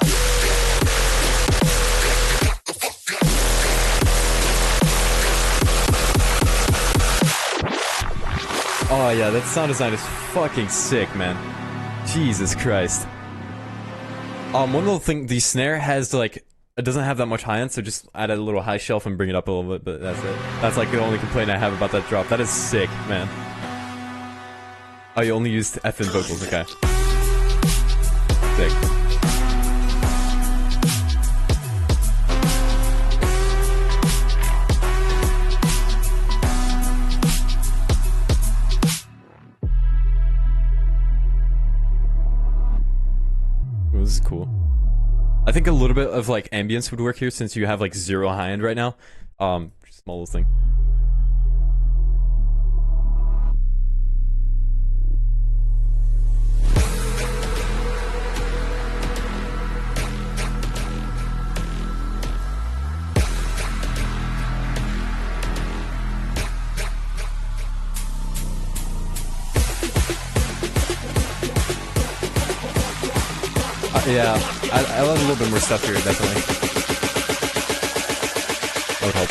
Oh yeah, that sound design is fucking sick, man. Jesus Christ. One little thing, the snare has like, it doesn't have that much high end, so just add a little high shelf and bring it up a little bit, but that's it. That's like the only complaint I have about that drop. That is sick, man. Oh, you only used FN vocals, okay. Sick. Ooh, this is cool. I think a little bit of like ambience would work here since you have like 0 high end right now. Small little thing. Yeah, I love a little bit more stuff here, definitely. That would help.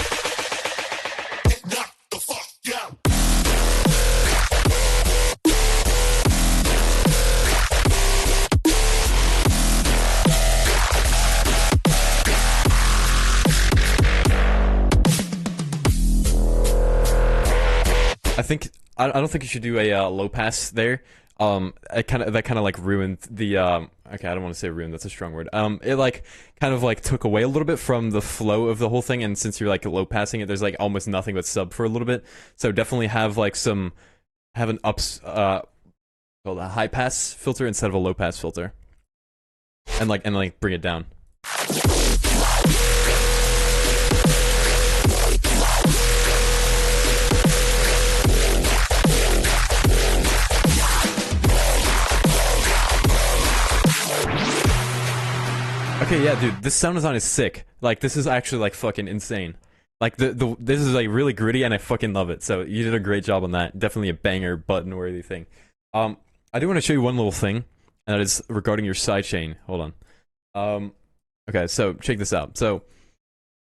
I don't think you should do a low pass there. That kind of like ruined the okay, I don't want to say ruined, that's a strong word. It like kind of like took away a little bit from the flow of the whole thing, and since you're like low passing it, there's like almost nothing but sub for a little bit. So definitely have like have an called a high pass filter instead of a low pass filter. And like bring it down. Okay, yeah, dude, this sound design is sick. Like, this is actually, like, fucking insane. Like, this is, like, really gritty, and I fucking love it. So, you did a great job on that. Definitely a banger, button-worthy thing. I do want to show you one little thing, and that is regarding your sidechain. Hold on. Okay, so, check this out. So,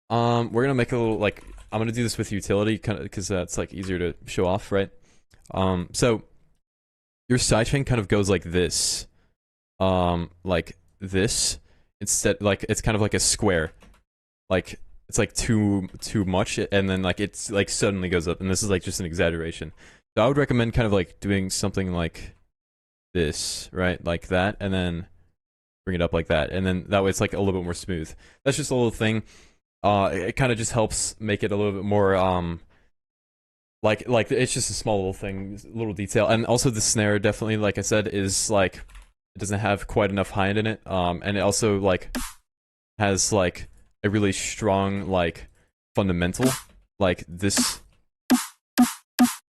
we're gonna make a little, like, I'm gonna do this with utility, kind of, because that's, like, easier to show off, right? So, your sidechain kind of goes like this. Like this. Instead, like, it's kind of like a square. Like, it's like too much, and then like it's like suddenly goes up, and this is like just an exaggeration. So I would recommend kind of like doing something like this, right? Like that, and then bring it up like that, and then that way it's like a little bit more smooth. That's just a little thing. It kind of just helps make it a little bit more like it's just a small little thing, little detail. And also the snare, definitely, like I said, is like, it doesn't have quite enough high end in it, and it also like has like a really strong like fundamental, like this,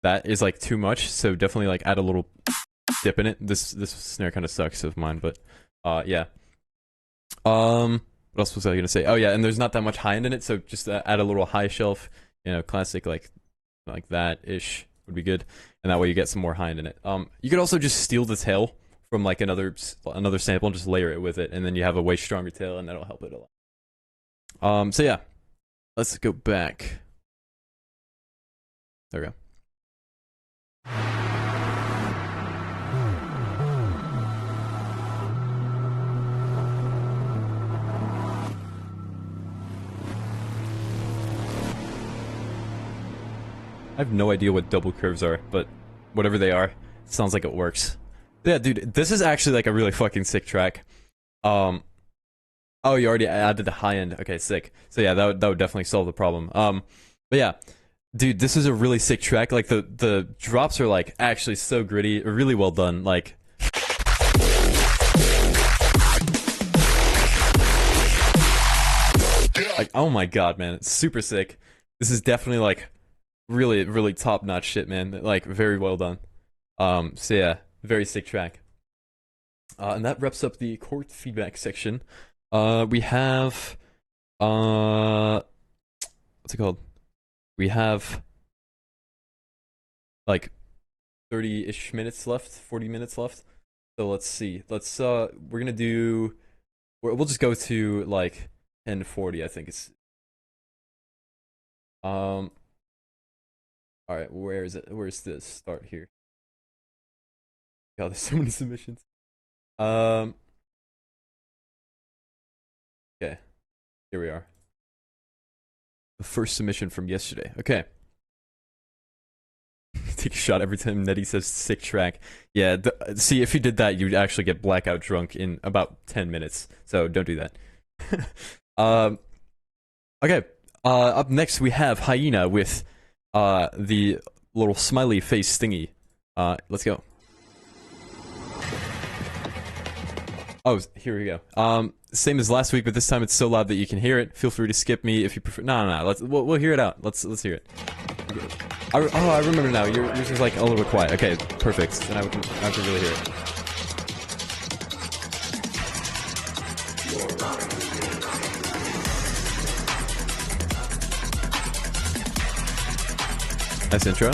that is like too much. So definitely like add a little dip in it. This snare kind of sucks of mine, but yeah. What else was I gonna say? Oh yeah, and there's not that much high end in it, so just add a little high shelf, you know, classic like that ish would be good, and that way you get some more high end in it. You could also just steal the tail from like another sample and just layer it with it, and then you have a way stronger tail, and that'll help it a lot. So yeah, let's go back. There we go. I have no idea what double curves are, but whatever they are, it sounds like it works. Yeah, dude, this is actually like a really fucking sick track. Oh, you already added the high end. Okay, sick. So yeah, that would definitely solve the problem. But yeah, dude, this is a really sick track. Like the drops are like actually so gritty, really well done. Like, oh my god, man, it's super sick. This is definitely like really top notch shit, man. Like, very well done. So yeah, very sick track. And that wraps up the chord feedback section. We have what's it called? We have like 30-ish minutes left, 40 minutes left. So let's see. Let's we're gonna do, we'll just go to like 10:40, I think it's all right, where is it? Where's the start here? God, there's so many submissions. Okay, here we are. The first submission from yesterday. Okay. Take a shot every time Nettie says sick track. Yeah, see, if you did that, you'd actually get blackout drunk in about 10 minutes. So don't do that. Okay, up next we have Hyena with the little smiley face thingy. Let's go. Oh, here we go. Same as last week, but this time it's so loud that you can hear it. Feel free to skip me if you prefer. No. We'll hear it out. Let's hear it. I remember now. Yours is like a little bit quiet. Okay, perfect. Then I can really hear it. Nice intro.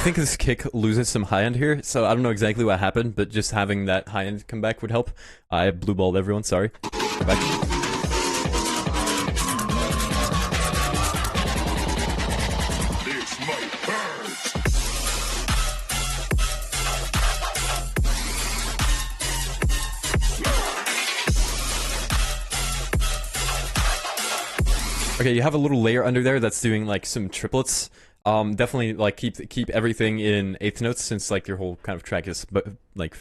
think this kick loses some high end here, so I don't know exactly what happened, but just having that high end come back would help. I blue balled everyone, sorry. Back. Okay, you have a little layer under there that's doing like some triplets. Definitely like keep everything in eighth notes since like your whole kind of track is like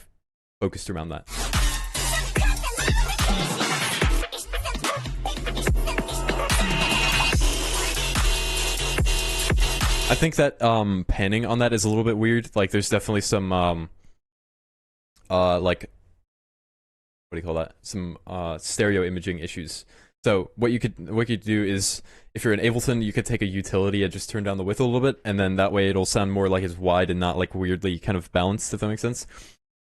focused around that. I think that panning on that is a little bit weird. Like there's definitely some like what do you call that? Some stereo imaging issues. So what you could do is, if you're in Ableton, you could take a utility and just turn down the width a little bit, and then that way it'll sound more like it's wide and not like weirdly kind of balanced, if that makes sense.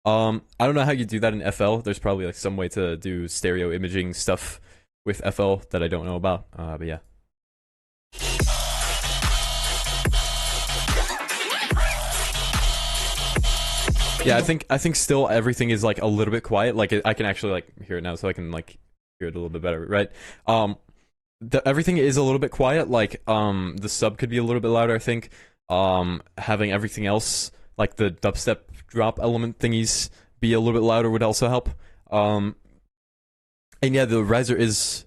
I don't know how you do that in FL. There's probably like some way to do stereo imaging stuff with FL that I don't know about, but yeah. Yeah, I think still everything is like a little bit quiet. Like I can actually like hear it now, so I can like hear it a little bit better, right? Everything is a little bit quiet. Like the sub could be a little bit louder, I think. Having everything else like the dubstep drop element thingies be a little bit louder would also help. And yeah, the riser is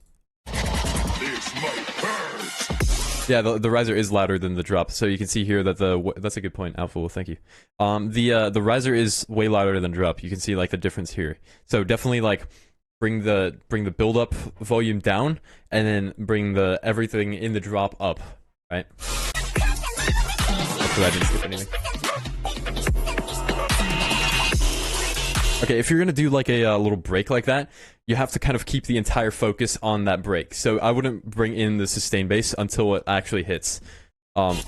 the riser is louder than the drop, so you can see here that that's a good point, Alpha. Thank you. The riser is way louder than drop. You can see like the difference here. So definitely like bring the build up volume down, and then bring the everything in the drop up, right? Hopefully I didn't skip anything. Okay, if you're gonna do like a little break like that, you have to kind of keep the entire focus on that break. So I wouldn't bring in the sustain bass until it actually hits. Hold on.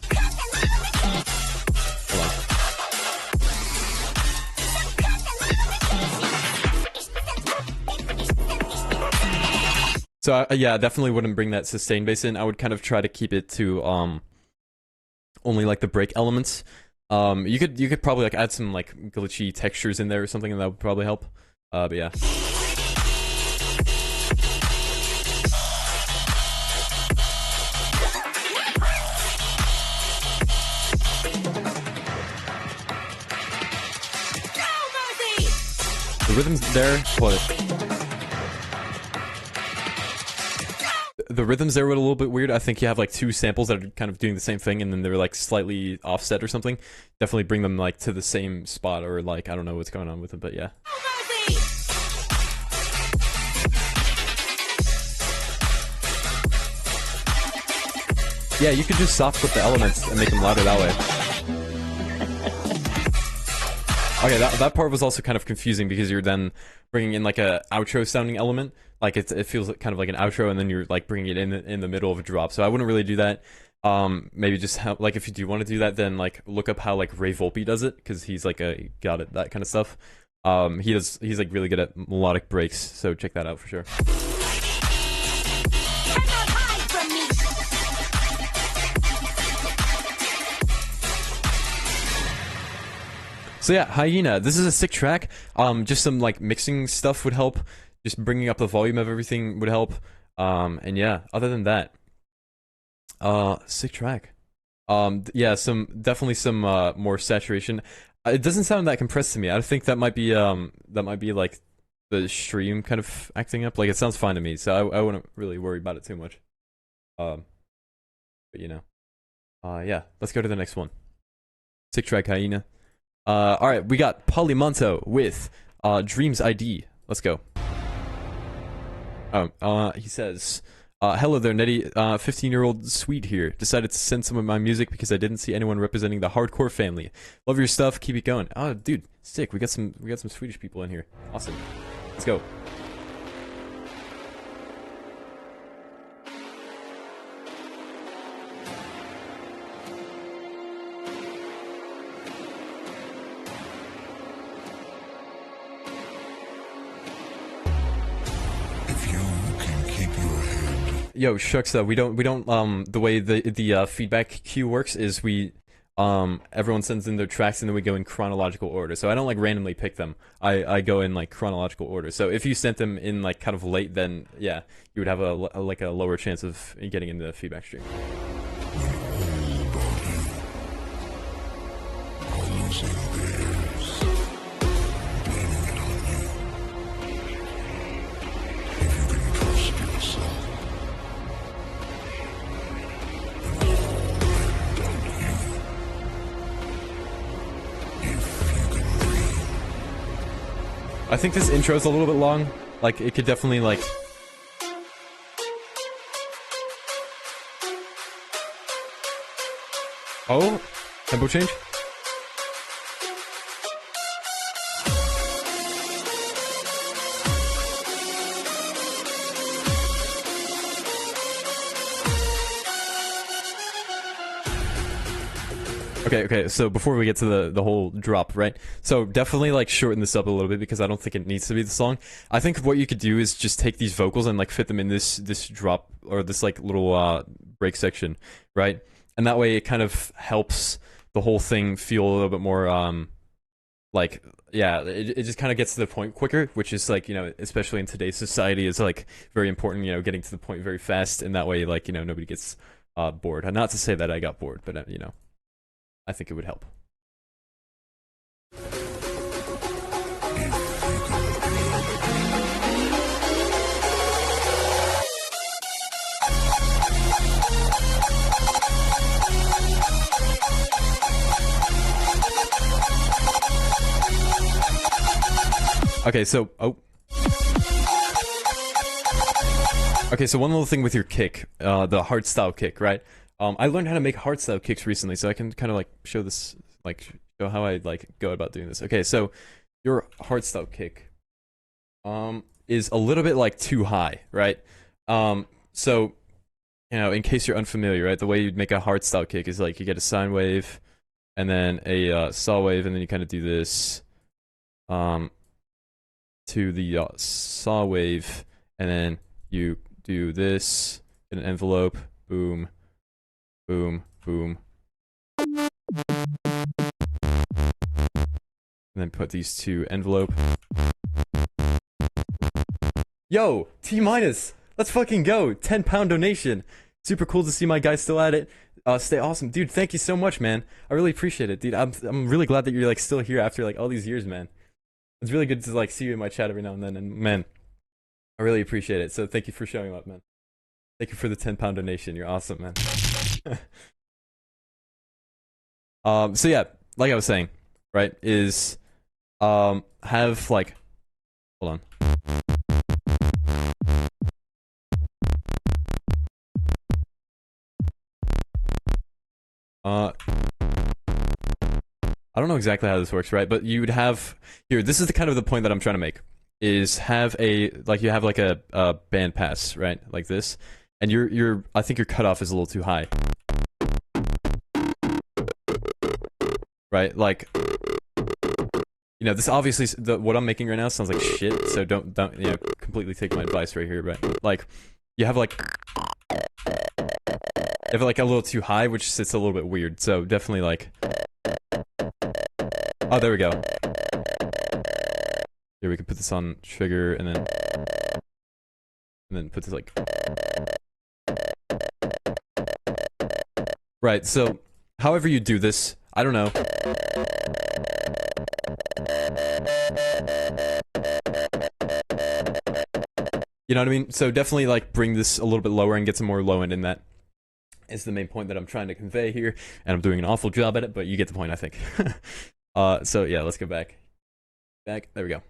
So yeah, I definitely wouldn't bring that sustain bass in. I would kind of try to keep it to only like the break elements. You could probably like add some like glitchy textures in there or something, and that would probably help. But yeah. The rhythm's there. What? The rhythms there were a little bit weird. I think you have like two samples that are kind of doing the same thing, and then they're like slightly offset or something. Definitely bring them like to the same spot, or like I don't know what's going on with them, but yeah. Yeah, you could just soft clip the elements and make them louder that way. Okay, that part was also kind of confusing because you're then bringing in like a outro sounding element. Like it feels kind of like an outro, and then you're like bringing it in the middle of a drop. So I wouldn't really do that. Maybe just like if you do want to do that, then like look up how like Ray Volpe does it, because he's like got it, that kind of stuff. He's like really good at melodic breaks, so check that out for sure. So yeah, Hyena, this is a sick track. Just some like mixing stuff would help. Just bringing up the volume of everything would help. And yeah, other than that, sick track. Yeah, definitely some more saturation. It doesn't sound that compressed to me. I think that might be like the stream kind of acting up. Like it sounds fine to me, so I wouldn't really worry about it too much. But you know, yeah, let's go to the next one. Sick track, Hyena. Alright, we got Polymonto with Dreams ID. Let's go. He says, hello there, Nettie. 15-year-old Swede here. Decided to send some of my music because I didn't see anyone representing the hardcore family. Love your stuff. Keep it going. Oh, dude, sick. We got some Swedish people in here. Awesome. Let's go. Yo, shucks though, we don't the way the feedback queue works is we everyone sends in their tracks and then we go in chronological order. So I don't like randomly pick them. I go in like chronological order. So if you sent them in like kind of late, then yeah, you would have like a lower chance of getting in the feedback stream. I think this intro is a little bit long. Like, it could definitely, like... Oh? Tempo change? Okay, so before we get to the whole drop, right? So definitely like shorten this up a little bit because I don't think it needs to be this long. I think what you could do is just take these vocals and like fit them in this drop or this like little break section, right? And that way it kind of helps the whole thing feel a little bit more like, yeah, it just kind of gets to the point quicker, which is like, you know, especially in today's society is like very important, you know, getting to the point very fast, and that way like, you know, nobody gets bored. Not to say that I got bored, but you know, I think it would help. Okay, so okay, so one little thing with your kick, the hardstyle kick, right? I learned how to make hardstyle kicks recently, so I can kind of like show this, like show how I like go about doing this. Okay, so your hardstyle kick, is a little bit like too high, right? So you know, in case you're unfamiliar, right, the way you'd make a hardstyle kick is like you get a sine wave, and then a saw wave, and then you kind of do this, to the saw wave, and then you do this in an envelope, boom. Boom, boom. And then put these to envelope. Yo, T minus. Let's fucking go. £10 donation. Super cool to see my guys still at it. Stay awesome, dude. Thank you so much, man. I really appreciate it, dude. I'm really glad that you're like still here after like all these years, man. It's really good to like see you in my chat every now and then, and man, I really appreciate it. So thank you for showing up, man. Thank you for the £10 donation. You're awesome, man. So yeah, like I was saying, right, is have like, hold on. I don't know exactly how this works, right? But you would have here. This is the kind of the point that I'm trying to make. Is have a like you have like a band pass, right? Like this, and your I think your cutoff is a little too high, right? Like, you know, this obviously what I'm making right now sounds like shit. So don't you know, completely take my advice right here, right? Like, you have like a little too high, which sits a little bit weird. So definitely like. Oh, there we go. Here we can put this on trigger and then put this like. Right, so however you do this, I don't know. You know what I mean? So definitely like bring this a little bit lower and get some more low end in that. Is the main point that I'm trying to convey here, and I'm doing an awful job at it, but you get the point, I think. So yeah, let's go back. There we go.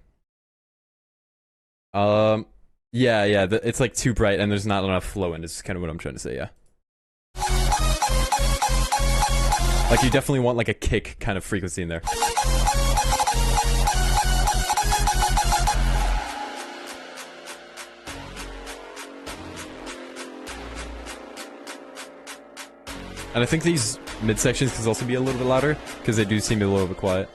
Yeah, it's like too bright, and there's not enough flow in. Is kind of what I'm trying to say, yeah. Like, you definitely want like a kick kind of frequency in there. And I think these mid-sections could also be a little bit louder, because they do seem a little bit quiet.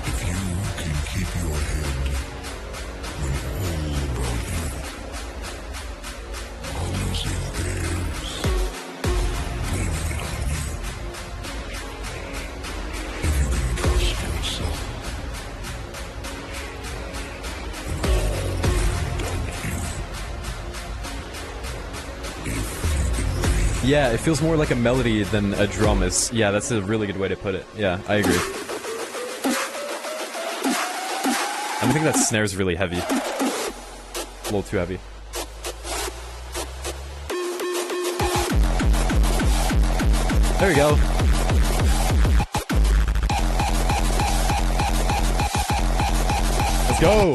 If you can keep your head when all about you Yeah, it feels more like a melody than a drum is. Yeah, that's a really good way to put it. Yeah, I agree. I think that snare's really heavy. A little too heavy. There we go. Let's go!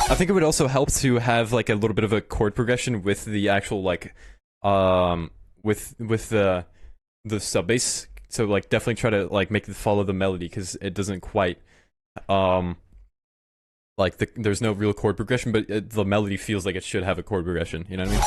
I think it would also help to have like a little bit of a chord progression with the actual like with the sub bass. So like definitely try to like make it follow the melody, because it doesn't quite like there's no real chord progression, but the melody feels like it should have a chord progression, you know what I mean?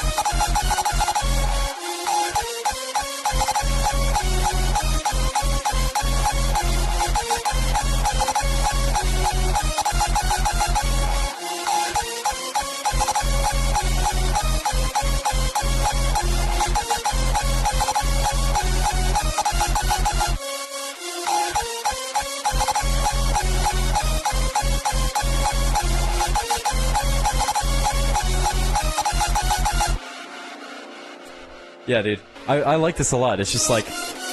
Yeah, dude. I like this a lot. It's just like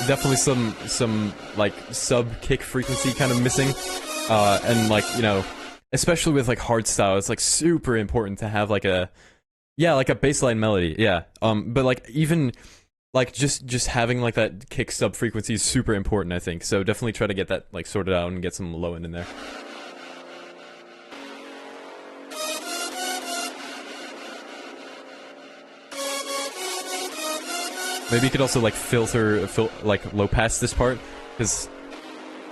definitely some like sub kick frequency kind of missing. And like, you know, especially with like hardstyle, it's like super important to have like a bassline melody. Yeah. But like even like just having like that kick sub frequency is super important, I think. So definitely try to get that like sorted out and get some low end in there. Maybe you could also like filter like low pass this part, because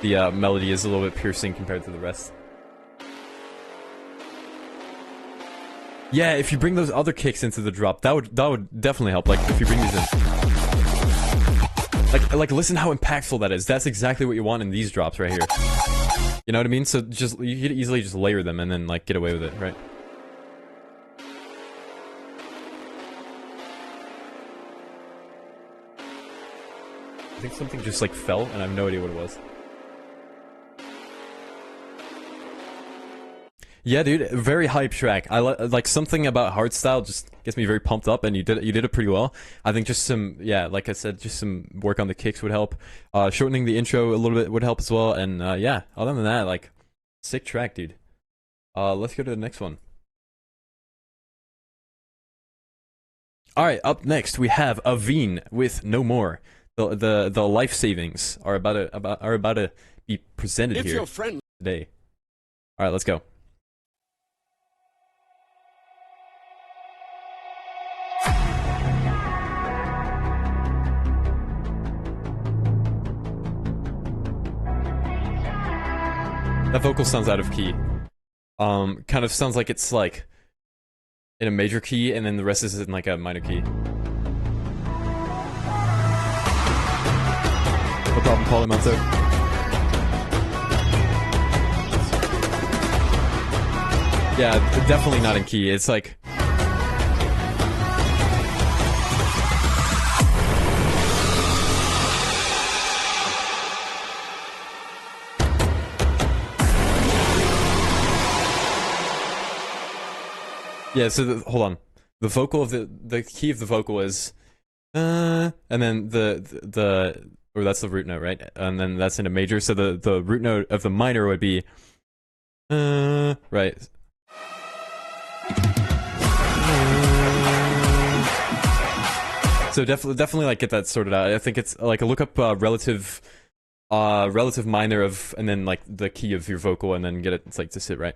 the melody is a little bit piercing compared to the rest. Yeah, if you bring those other kicks into the drop, that would definitely help. Like if you bring these in, like listen how impactful that is. That's exactly what you want in these drops right here. You know what I mean? So just you could easily just layer them and then like get away with it, right? I think something just like fell, and I have no idea what it was. Yeah, dude, very hype track. I like something about hardstyle just gets me very pumped up, and you did it pretty well. I think just some, yeah, like I said, just some work on the kicks would help. Shortening the intro a little bit would help as well, and yeah, other than that, like, sick track, dude. Let's go to the next one. All right, up next we have Aveen with No More. The life savings are about to be presented If here your friend today. All right, let's go. That vocal sounds out of key. Kind of sounds like it's like in a major key, and then the rest is in like a minor key. No problem, Polymonto. Yeah, definitely not in key. It's like... Yeah, so hold on. The vocal of the key of the vocal is... and then or that's the root note, right? And then that's in a major, so the root note of the minor would be right. So definitely like get that sorted out. I think it's like look up relative minor of, and then like the key of your vocal, and then get it, it's like to sit right.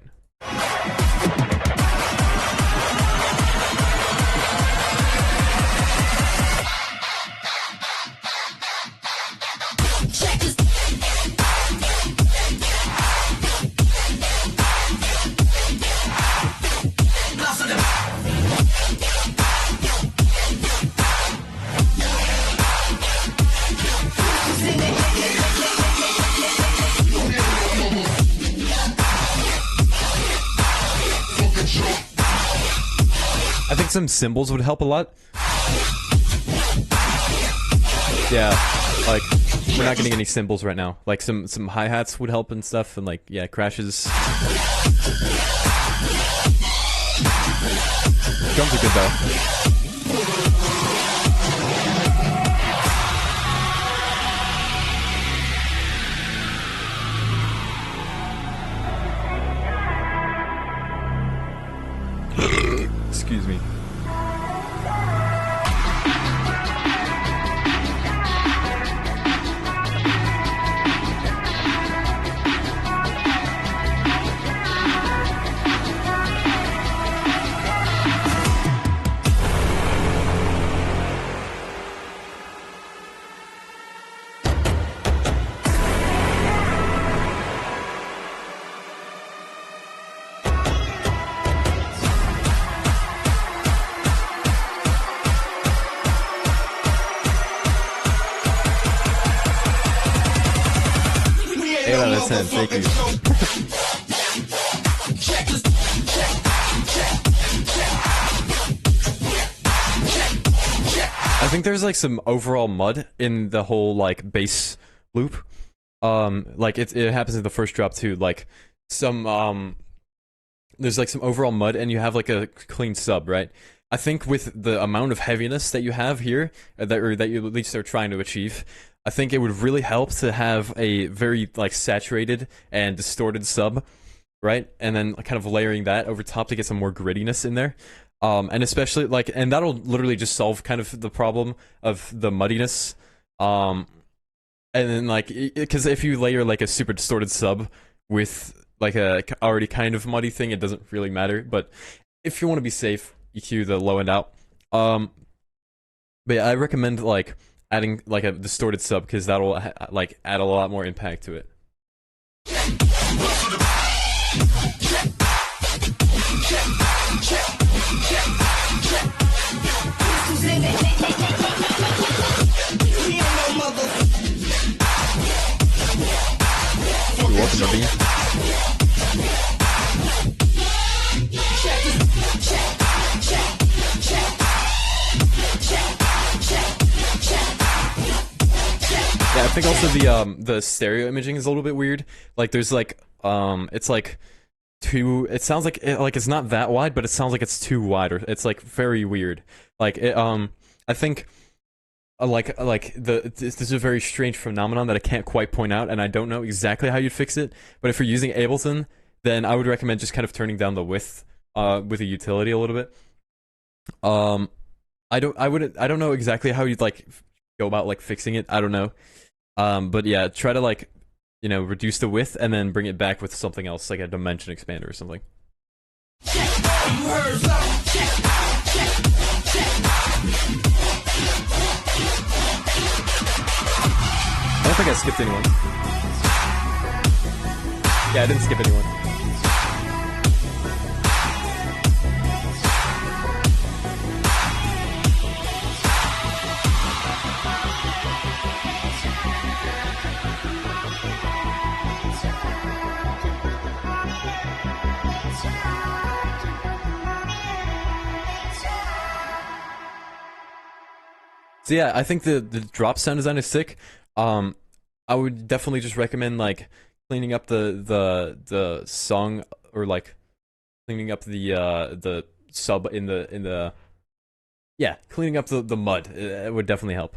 some cymbals would help a lot. Yeah, like we're not getting any cymbals right now. Like some hi-hats would help and stuff, and like yeah, crashes. Drums are good though. Excuse me. Thank you. I think there's like some overall mud in the whole like bass loop. Like it happens in the first drop too. Like some there's like some overall mud, and you have like a clean sub, right? I think with the amount of heaviness that you have here, that you at least are trying to achieve, I think it would really help to have a very like saturated and distorted sub, right? And then kind of layering that over top to get some more grittiness in there. And especially like, and that'll literally just solve kind of the problem of the muddiness. And then like, because if you layer like a super distorted sub with like a already kind of muddy thing, it doesn't really matter. But if you want to be safe, EQ the low end out. But yeah, I recommend like adding like a distorted sub, because that'll like add a lot more impact to it. You're welcome, Naveen. Yeah, I think also the stereo imaging is a little bit weird. Like there's like it's like too, it sounds like it's not that wide, but it sounds like it's too wide, or it's like very weird. Like it I think this is a very strange phenomenon that I can't quite point out, and I don't know exactly how you'd fix it. But if you're using Ableton, then I would recommend just kind of turning down the width with a utility a little bit. I don't know exactly how you'd like go about like fixing it. I don't know. But yeah, try to like, you know, reduce the width and then bring it back with something else, like a dimension expander or something. I don't think I skipped anyone. Yeah, I didn't skip anyone. So yeah, I think the drop sound design is sick. I would definitely just recommend like cleaning up the song, or like cleaning up the sub in the yeah, cleaning up the mud. It would definitely help.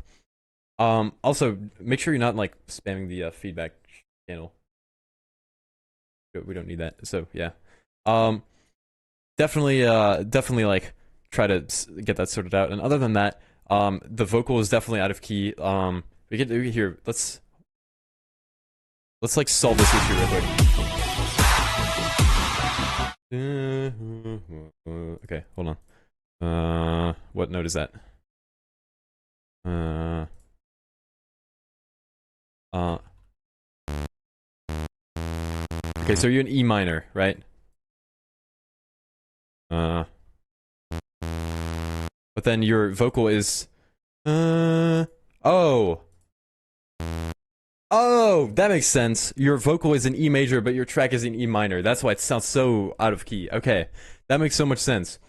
Also make sure you're not like spamming the feedback channel. We don't need that. So yeah. Definitely like try to get that sorted out. And other than that, the vocal is definitely out of key. We can here. Let's like solve this issue real quick. Okay, hold on. What note is that? Okay, so you're in E minor, right? But then your vocal is Oh, that makes sense. Your vocal is in E major, but your track is in E minor. That's why it sounds so out of key. Okay, that makes so much sense.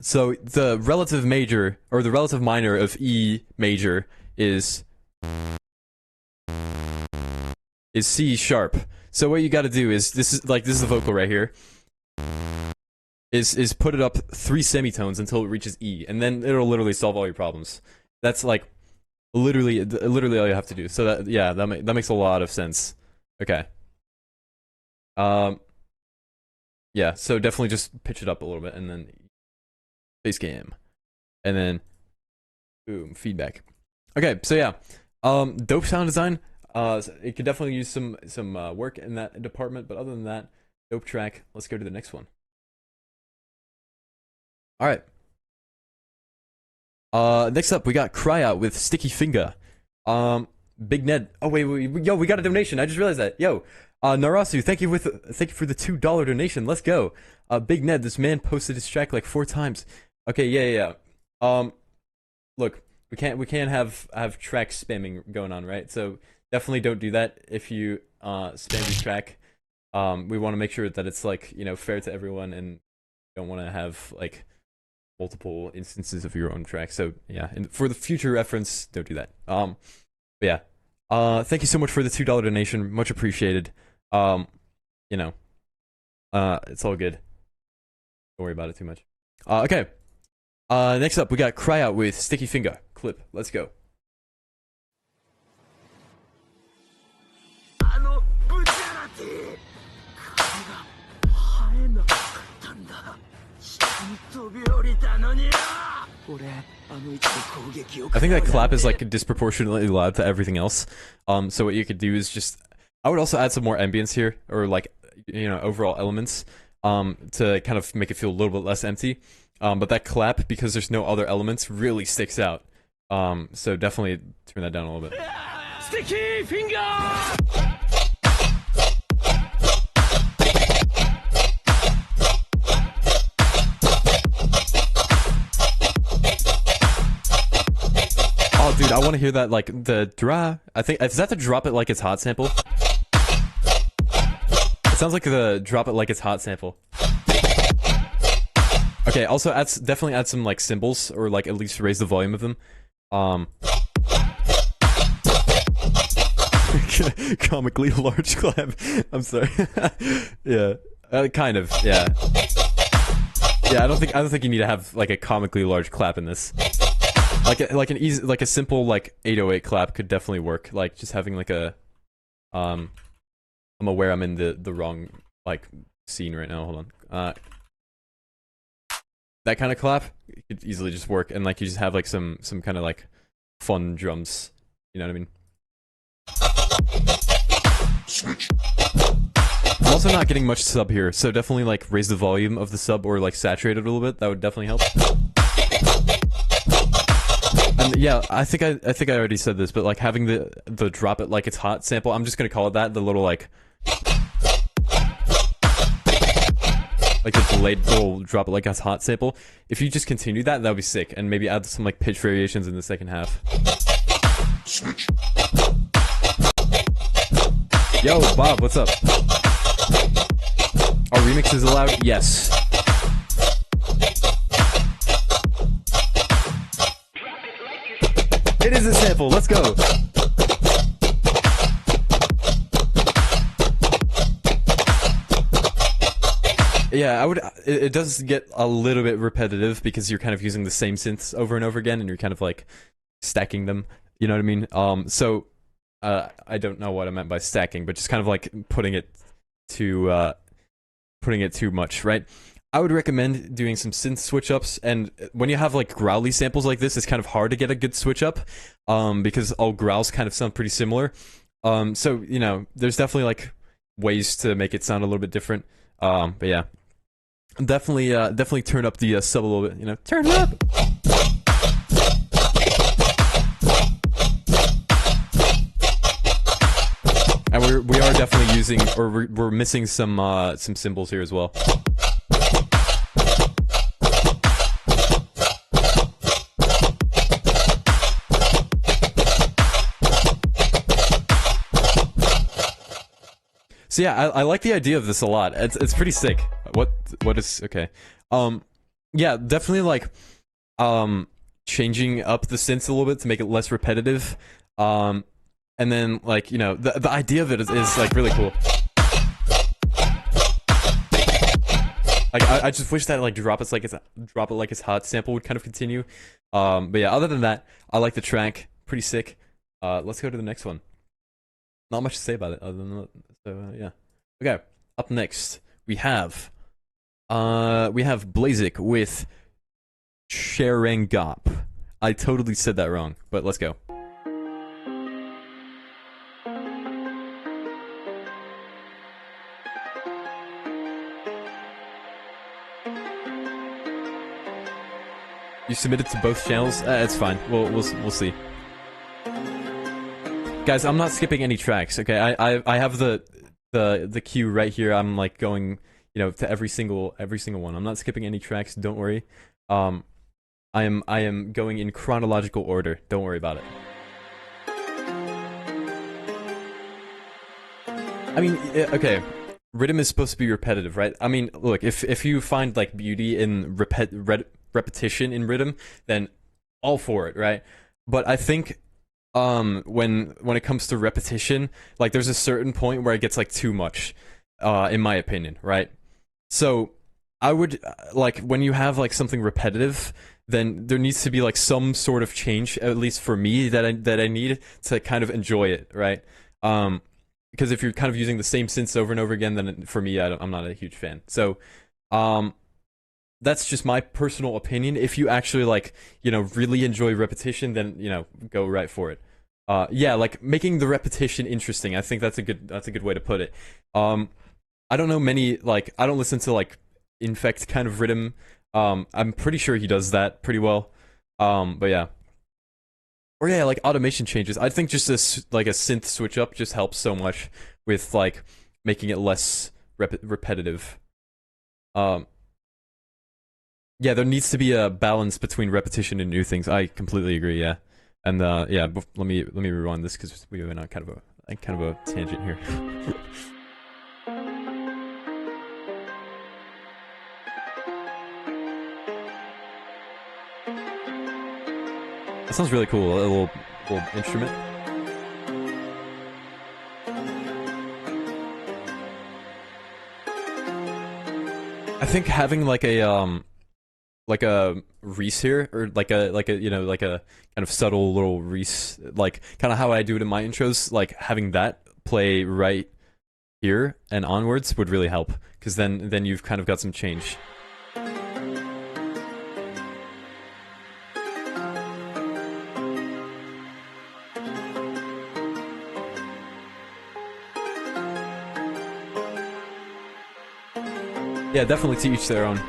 So the relative major or the relative minor of E major is C sharp. So what you got to do is this is the vocal right here. Is put it up 3 semitones until it reaches E, and then it'll literally solve all your problems. That's like literally all you have to do. So that that makes a lot of sense. Okay. Yeah. So definitely just pitch it up a little bit, and then bass cam, and then boom, feedback. Okay. So yeah. Dope sound design. It could definitely use some work in that department, but other than that, dope track. Let's go to the next one. All right. Next up we got Cry Out with Sticky Finger. Big Ned. Oh wait, yo, we got a donation. I just realized that. Yo, Narasu, thank you for the $2 donation. Let's go. Big Ned, this man posted his track like 4 times. Okay, yeah. Look, we can't have track spamming going on, right? So definitely don't do that if you spam your track. We want to make sure that it's like, you know, fair to everyone, and don't want to have like multiple instances of your own track. So yeah, and for the future reference, don't do that. But yeah, thank you so much for the $2 donation, much appreciated. You know, it's all good. Don't worry about it too much. Okay. Next up we got Cry Out with Sticky Finger clip. Let's go. I think that clap is like disproportionately loud to everything else. So what you could do is just, I would also add some more ambience here, or like, you know, overall elements, to kind of make it feel a little bit less empty. But that clap, because there's no other elements, really sticks out. So definitely turn that down a little bit. Sticky Finger! Oh, dude, I want to hear that, like, the dra. I think, is that the drop it like it's hot sample? It sounds like the drop it like it's hot sample. Okay, also definitely add some, like, cymbals, or, like, at least raise the volume of them. Comically large clap. I'm sorry. Yeah. Kind of, yeah. Yeah, I don't think you need to have, like, a comically large clap in this. Like a simple like 808 clap could definitely work. Like just having like a I'm aware I'm in the wrong like scene right now. Hold on. That kind of clap could easily just work, and like you just have like some kind of like fun drums. You know what I mean? I'm also not getting much sub here, so definitely like raise the volume of the sub, or like saturate it a little bit. That would definitely help. And yeah, I think I already said this, but like having the drop it like it's hot sample, I'm just gonna call it that, the little like the delayed little drop it like it's hot sample. If you just continue that, that would be sick, and maybe add some like pitch variations in the second half. Yo, Bob, what's up? Are remixes allowed? Yes. It is a sample, let's go! Yeah, it does get a little bit repetitive because you're kind of using the same synths over and over again, and you're kind of like stacking them, you know what I mean? I don't know what I meant by stacking, but just kind of like putting it too much, right? I would recommend doing some synth switch ups, and when you have like growly samples like this, it's kind of hard to get a good switch up, because all growls kind of sound pretty similar. So you know, there's definitely like ways to make it sound a little bit different. But yeah, definitely turn up the sub a little bit. You know, turn it up. And we are definitely using, or we're missing some cymbals here as well. So yeah, I like the idea of this a lot. It's pretty sick. What is okay? Yeah, definitely like changing up the synths a little bit to make it less repetitive. Um, and then like, you know, the idea of it is like really cool. Like I just wish that like drop it like it's hot sample would kind of continue. But yeah, other than that, I like the track. Pretty sick. Let's go to the next one. Not much to say about it other than that. So yeah. Okay. Up next, we have Blazik with Sherengop. I totally said that wrong, but let's go. You submitted to both channels? It's fine. We'll see. Guys, I'm not skipping any tracks. Okay, I have the queue right here. I'm like going, you know, to every single one. I'm not skipping any tracks. Don't worry. I am going in chronological order. Don't worry about it. I mean, okay. Rhythm is supposed to be repetitive, right? I mean, look, if you find like beauty in repetition in rhythm, then all for it, right? But I think when it comes to repetition, like there's a certain point where it gets like too much, in my opinion, right? So I would like when you have like something repetitive, then there needs to be like some sort of change, at least for me, that I need to kind of enjoy it, right? Because if you're kind of using the same synths over and over again, then for me, I'm not a huge fan. So, that's just my personal opinion. If you actually like, you know, really enjoy repetition, then you know, go right for it. Yeah, like making the repetition interesting. I think that's a good way to put it. I don't know many like I don't listen to like Infect kind of rhythm. I'm pretty sure he does that pretty well. But yeah. Or yeah, like automation changes. I think just this like a synth switch up just helps so much with like making it less repetitive. Yeah, there needs to be a balance between repetition and new things. I completely agree. Yeah, and yeah, let me rewind this because we went on kind of a tangent here. That sounds really cool. A little instrument. I think having like a Reese here, or like a you know like a kind of subtle little Reese, like kind of how I do it in my intros, like having that play right here and onwards would really help, because then you've kind of got some change. Yeah, definitely to each their own.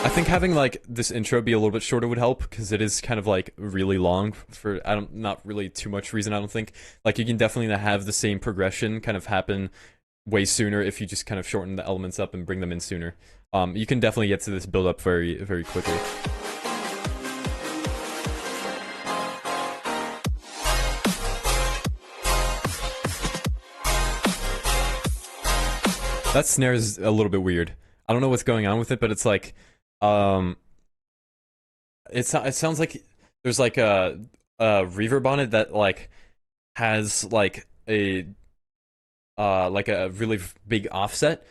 I think having like this intro be a little bit shorter would help, because it is kind of like really long for not really too much reason, I don't think. Like you can definitely have the same progression kind of happen way sooner if you just kind of shorten the elements up and bring them in sooner. You can definitely get to this build up very quickly. That snare is a little bit weird. I don't know what's going on with it, but it's like, it sounds like there's like a reverb on it that like has like a really big offset,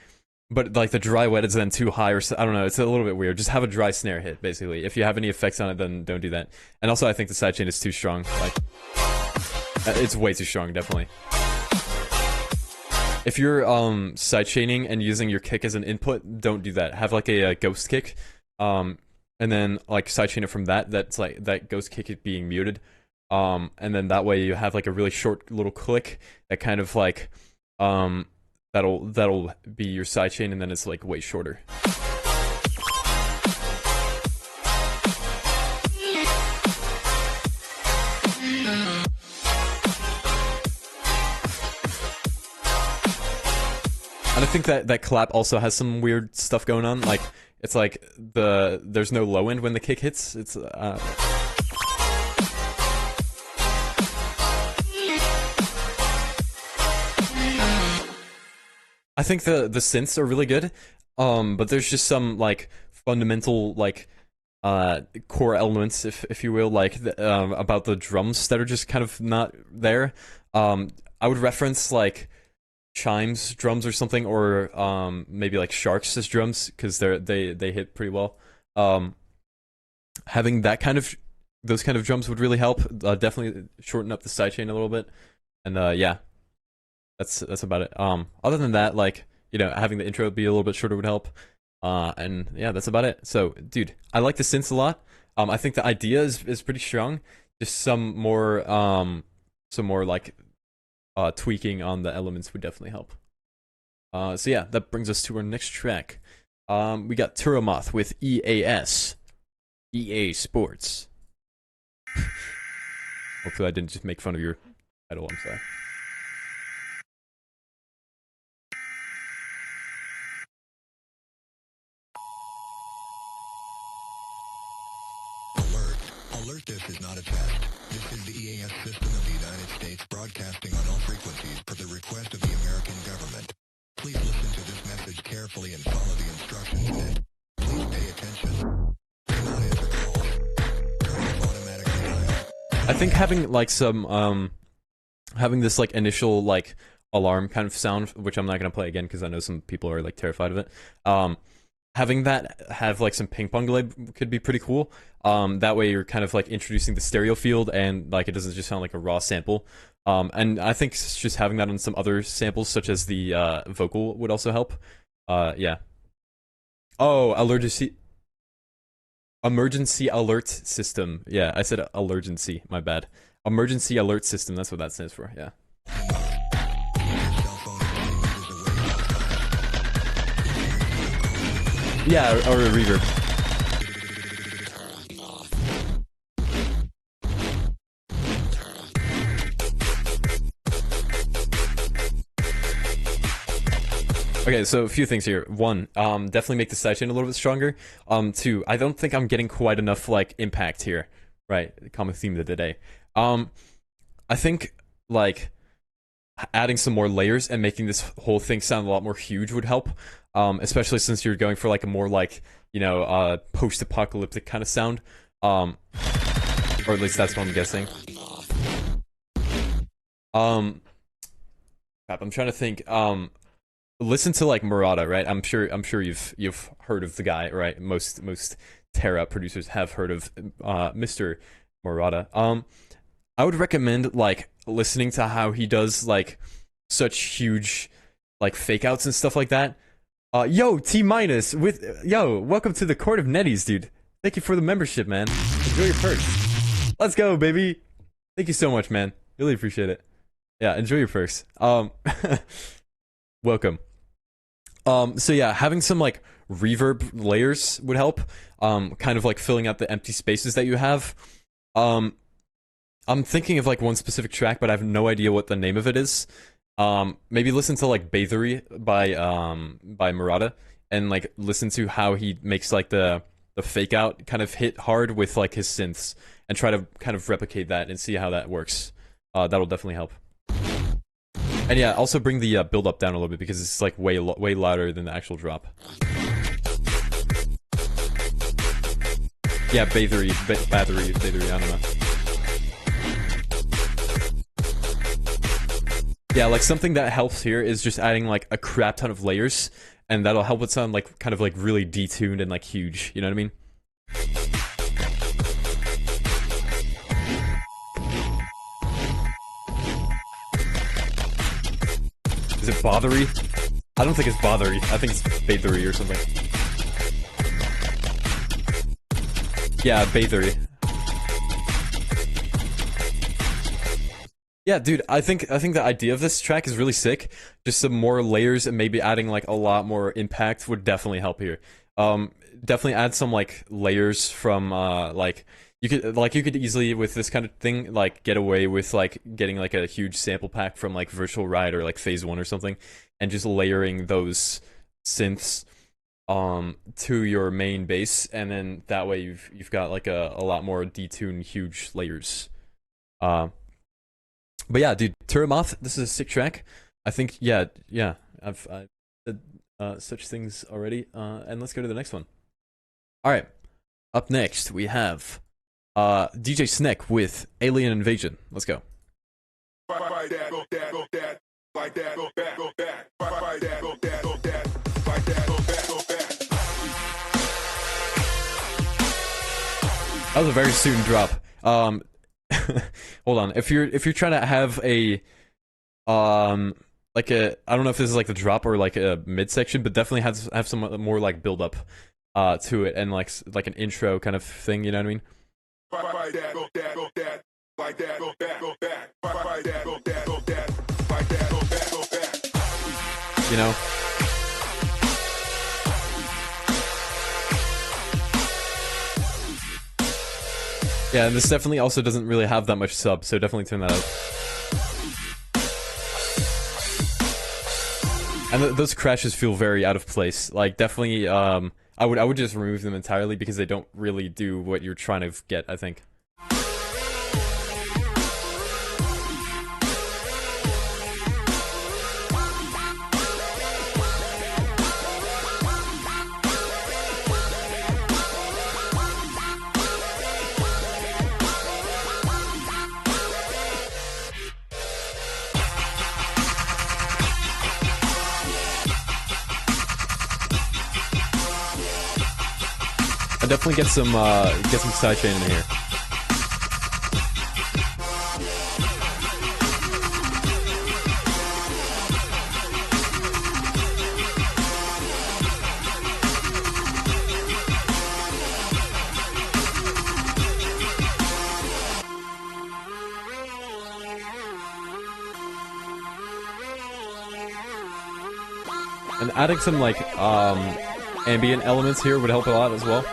but like the dry wet is then too high, or I don't know. It's a little bit weird. Just have a dry snare hit, basically. If you have any effects on it, then don't do that. And also, I think the sidechain is too strong. Like, it's way too strong, definitely. If you're sidechaining and using your kick as an input, don't do that. Have like a ghost kick, and then like sidechain it from that. That's like that ghost kick is being muted, and then that way you have like a really short little click that kind of like that'll be your sidechain, and then it's like way shorter. And I think that clap also has some weird stuff going on. Like it's like there's no low end when the kick hits. It's I think the synths are really good. But there's just some like fundamental like core elements, if you will, like about the drums that are just kind of not there. I would reference like Chimes drums or something, or maybe like Sharks as drums because they hit pretty well. Um, Having that kind of those kind of drums would really help. Definitely shorten up the sidechain a little bit, and yeah, that's about it. Other than that, like having the intro be a little bit shorter would help. And yeah, that's about it. So, dude, I like the synths a lot. I think the idea is pretty strong. Just some more like tweaking on the elements would definitely help. So yeah, that brings us to our next track. We got Turomoth with EA Sports. Hopefully I didn't just make fun of your title, I'm sorry. Alert, this is not a test. This is the EAS system of the United States broadcasting on all frequencies per the request of the American government. Please listen to this message carefully and follow the instructions in it. Please pay attention. Do not answer calls. Turn off automatic dial. I think having like some having this like initial like alarm kind of sound, which I'm not gonna play again because I know some people are like terrified of it. Having that have like some ping pong delay could be pretty cool. That way you're kind of like introducing the stereo field and like it doesn't just sound like a raw sample. And I think just having that on some other samples such as the vocal would also help. Yeah. Oh, emergency alert system. Yeah, I said allergency. My bad. Emergency alert system. That's what that stands for. Yeah. Yeah, or a reverb. Okay, so a few things here. One, definitely make the sidechain a little bit stronger. Two, I don't think I'm getting quite enough like impact here. Right, common theme of the day. I think like adding some more layers and making this whole thing sound a lot more huge would help. Especially since you're going for like a more like post-apocalyptic kind of sound. Or at least that's what I'm guessing. Crap, I'm trying to think. Listen to like Murata, right? I'm sure you've heard of the guy, right? Most Terra producers have heard of Mr. Murata. I would recommend like listening to how he does like such huge like fake outs and stuff like that. Yo, T minus with welcome to the court of Netties, dude. Thank you for the membership, man. Enjoy your perks. Let's go, baby. Thank you so much, man. Really appreciate it. Yeah, enjoy your perks. Welcome. So yeah, having some like reverb layers would help. Kind of like filling out the empty spaces that you have. I'm thinking of like one specific track, but I have no idea what the name of it is. Maybe listen to like Bathery by Murata and like listen to how he makes like the fake out kind of hit hard with like his synths and try to kind of replicate that and see how that works. That'll definitely help. And yeah, also bring the build up down a little bit because it's like way louder than the actual drop. Yeah, Bathery, I don't know. Yeah, like something that helps here is just adding like a crap ton of layers, and that'll help it sound like kind of like really detuned and like huge. You know what I mean? Is it Bothery? I don't think it's Bothery. I think it's Bathery or something. Yeah, Bathery. Yeah, dude, I think the idea of this track is really sick. Just some more layers and maybe adding like a lot more impact would definitely help here. Definitely add some like layers from like you could easily with this kind of thing like get away with like getting like a huge sample pack from like Virtual Ride or like Phase 1 or something and just layering those synths to your main bass, and then that way you've got like a lot more detuned huge layers. But yeah, dude, Turomoth, this is a sick track. I think, yeah, such things already. And let's go to the next one. All right. Up next, we have DJ Snek with Alien Invasion. Let's go. Fight that, go that, go that. Fight that, go back, go back. Fight that, go that, go that. Fight that, go back, go back. That was a very soon drop. Hold on. If you're trying to have a like a, I don't know if this is like the drop or like a midsection, but definitely have some more like build up to it, and like an intro kind of thing, you know what I mean? Fight that, go that, go that. Fight that, go back, go back. Fight that, go that, go that. Fight that, go back, go back. You know? Yeah, and this definitely also doesn't really have that much sub, so definitely turn that up. And those crashes feel very out of place. Like, definitely, I would just remove them entirely because they don't really do what you're trying to get, I think. I definitely get some sidechain in here. And adding some like ambient elements here would help a lot as well.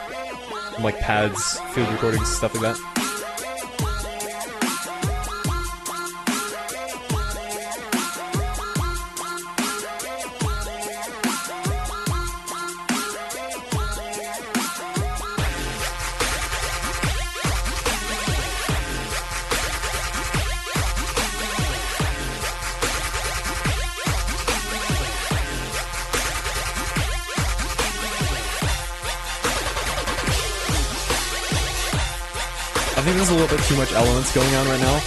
Like pads, field recordings, stuff like that. I think there's a little bit too much elements going on right now.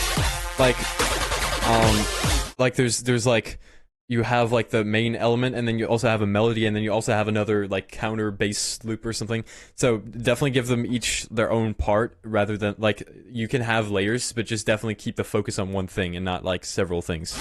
Like there's like, you have like the main element, and then you also have a melody, and then you also have another like counter bass loop or something. So definitely give them each their own part, rather than like, you can have layers, but just definitely keep the focus on one thing and not like several things.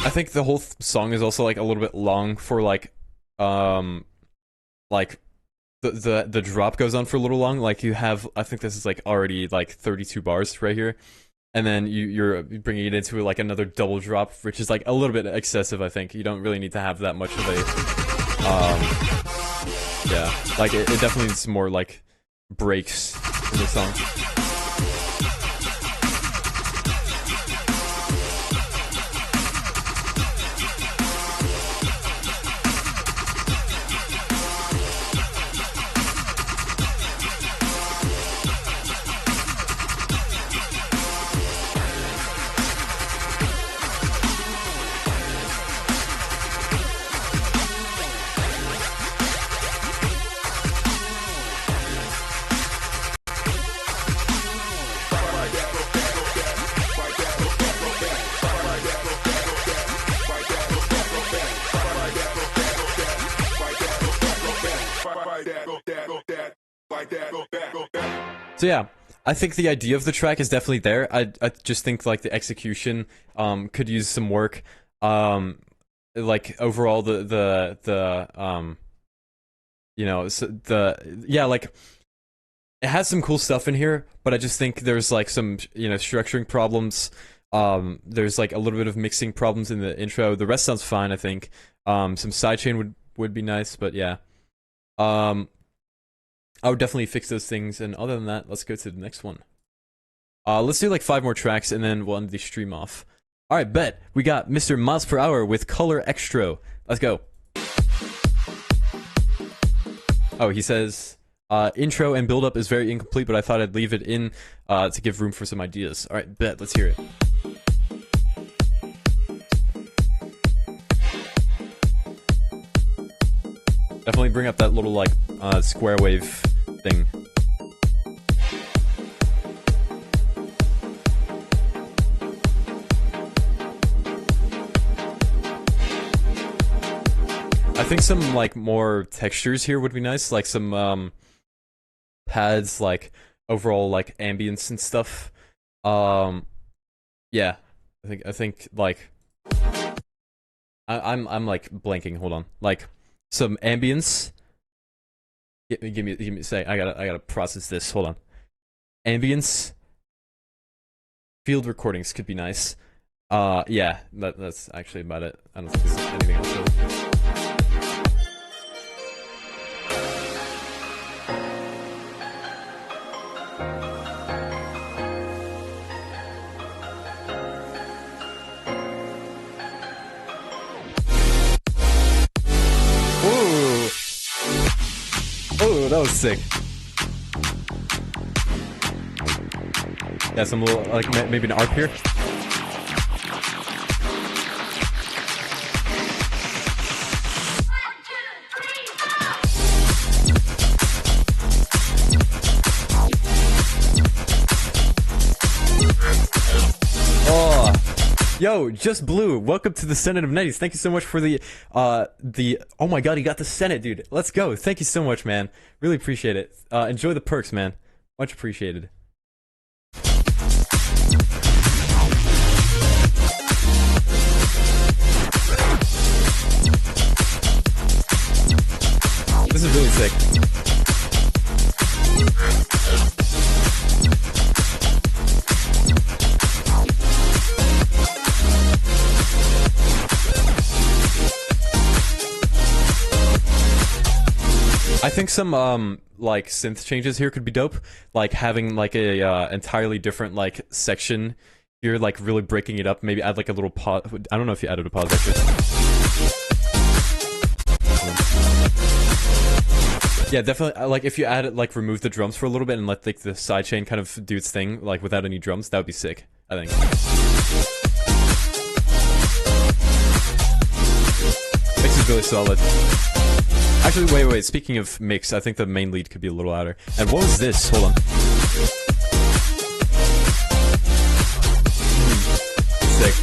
I think the whole song is also like a little bit long for like the drop goes on for a little long. Like you have, I think this is like already like 32 bars right here, and then you're bringing it into like another double drop, which is like a little bit excessive. I think you don't really need to have that much of a yeah, like it definitely needs more like breaks in the song. So yeah, I think the idea of the track is definitely there. I just think like the execution could use some work. Like overall the you know, so like it has some cool stuff in here, but I just think there's like some, you know, structuring problems. There's like a little bit of mixing problems in the intro. The rest sounds fine, I think. Some sidechain would be nice, but yeah. I would definitely fix those things. And other than that, let's go to the next one. Let's do like 5 more tracks and then we'll end the stream off. All right, bet. We got Mr. Miles Per Hour with Color Extra. Let's go. Oh, he says, intro and build-up is very incomplete, but I thought I'd leave it in to give room for some ideas. All right, bet. Let's hear it. Definitely bring up that little, like, square wave thing. I think some, like, more textures here would be nice, like some, pads, like, overall, like, ambience and stuff. Yeah. I think, like... I'm, like, blanking, hold on. Like, some ambience... Give me a sec, I gotta process this, hold on. Ambience... Field recordings could be nice. Yeah, that's actually about it. I don't think there's anything else really. That was sick. Yeah, some little, like, maybe an arc here. Oh, yo, Just Blue, welcome to the Senate of 90s. Thank you so much for the, oh my god, he got the Senate, dude. Let's go. Thank you so much, man. Really appreciate it. Enjoy the perks, man. Much appreciated. This is really sick. I think some like synth changes here could be dope, like having like a entirely different like section here, like really breaking it up. Maybe add like a little pause. I don't know if you added a pause actually. Yeah, definitely. Like if you add it, like remove the drums for a little bit and let like the sidechain kind of do its thing, like without any drums, that would be sick, I think. Mix is really solid. Actually, wait. Speaking of mix, I think the main lead could be a little louder. And what was this? Hold on. Sick.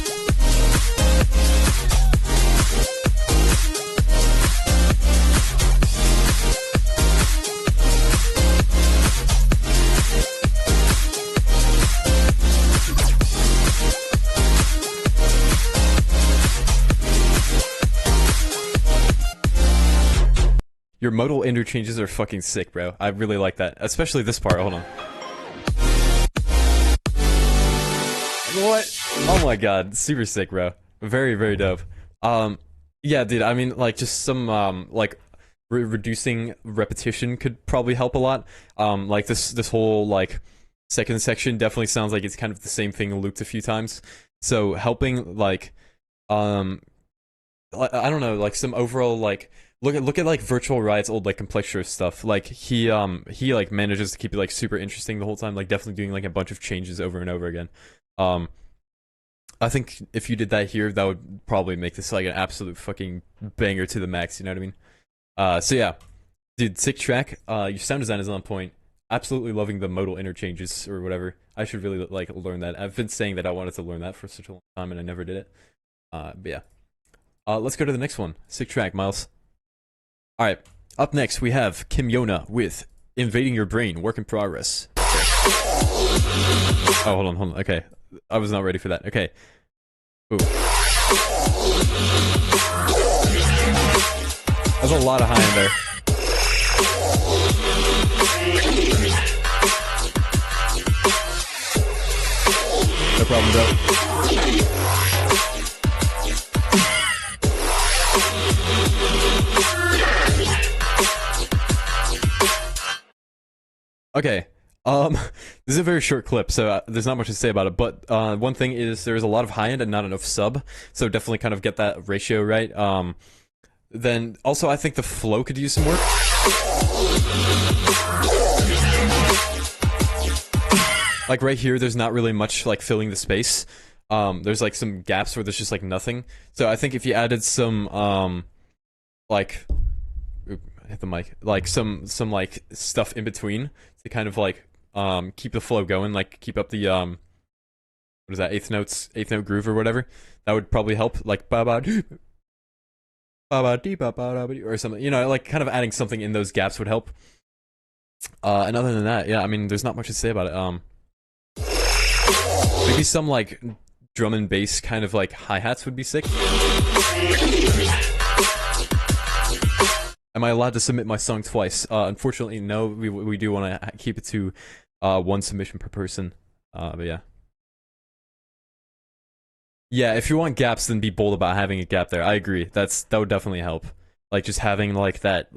Your modal interchanges are fucking sick, bro. I really like that. Especially this part. Hold on. What? Oh my god. Super sick, bro. Very, very dope. Yeah, dude, I mean, like, just some, like, reducing repetition could probably help a lot. Like, this whole, like, second section definitely sounds like it's kind of the same thing looped a few times. So, helping, like, I don't know, like, some overall, like, Look at like Virtual Riot's old like Complexure stuff. Like he like manages to keep it like super interesting the whole time. Like definitely doing like a bunch of changes over and over again. I think if you did that here, that would probably make this like an absolute fucking banger to the max. You know what I mean? So yeah, dude, sick track. Your sound design is on point. Absolutely loving the modal interchanges or whatever. I should really like learn that. I've been saying that I wanted to learn that for such a long time and I never did it. But yeah. Let's go to the next one. Sick track, Miles. Alright, up next we have Kim Yona with Invading Your Brain, Work in Progress. Okay. Oh, hold on, okay. I was not ready for that, okay. Ooh. There's a lot of high in there. No problem, bro. Okay. This is a very short clip, so there's not much to say about it. But one thing is there's a lot of high end and not enough sub, so definitely kind of get that ratio right. Then also I think the flow could use some work. Like right here, there's not really much like filling the space. There's like some gaps where there's just like nothing. So I think if you added some like, oop, I hit the mic, like some like stuff in between to kind of like keep the flow going, like keep up the what is that, eighth note groove or whatever, that would probably help, like ba ba dee ba ba dee or something, you know, like kind of adding something in those gaps would help. And other than that, yeah, I mean there's not much to say about it. Maybe some like drum and bass kind of like hi-hats would be sick. Am I allowed to submit my song twice? Unfortunately, no. We do want to keep it to one submission per person. But yeah. Yeah, if you want gaps, then be bold about having a gap there. I agree. That would definitely help. Like just having like that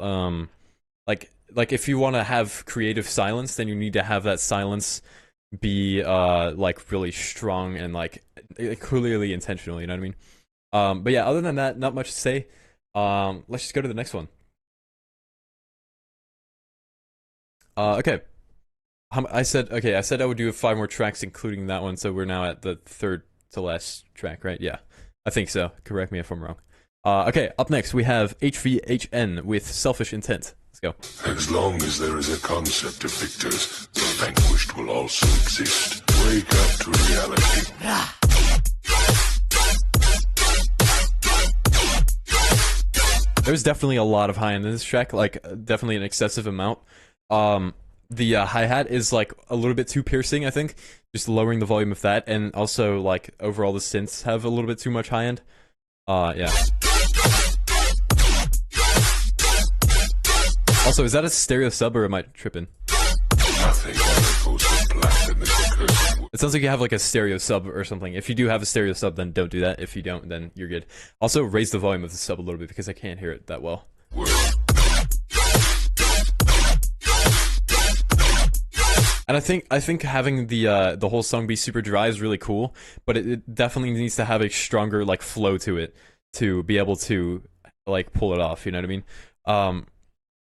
like if you want to have creative silence, then you need to have that silence be like really strong and like clearly intentional, you know what I mean? But yeah, other than that, not much to say. Let's just go to the next one. Okay. I said I would do 5 more tracks including that one, so we're now at the third to last track, right? Yeah. I think so. Correct me if I'm wrong. Okay, up next we have HVHN with Selfish Intent. Let's go. As long as there is a concept of victors, the vanquished will also exist. Wake up to reality. There's definitely a lot of high end in this track, like definitely an excessive amount. The hi-hat is like a little bit too piercing, I think. Just lowering the volume of that, and also like overall the synths have a little bit too much high end. Yeah. Also, is that a stereo sub or am I tripping? It sounds like you have like a stereo sub or something. If you do have a stereo sub, then don't do that. If you don't, then you're good. Also, raise the volume of the sub a little bit because I can't hear it that well. And I think having the whole song be super dry is really cool, but it definitely needs to have a stronger like flow to it to be able to like pull it off. You know what I mean?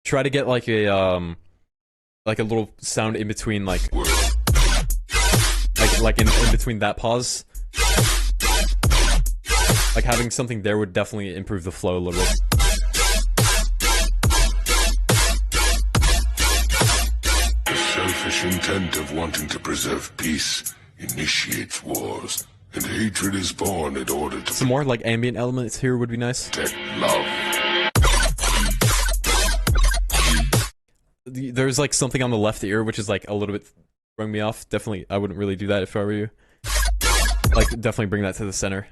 Try to get like a little sound in between like in between that pause. Like having something there would definitely improve the flow a little bit. Selfish intent of wanting to preserve peace initiates wars, and hatred is born in order to some more like ambient elements here would be nice. protect love. There's like something on the left ear which is like a little bit throwing me off. Definitely, I wouldn't really do that if I were you. Like definitely bring that to the center.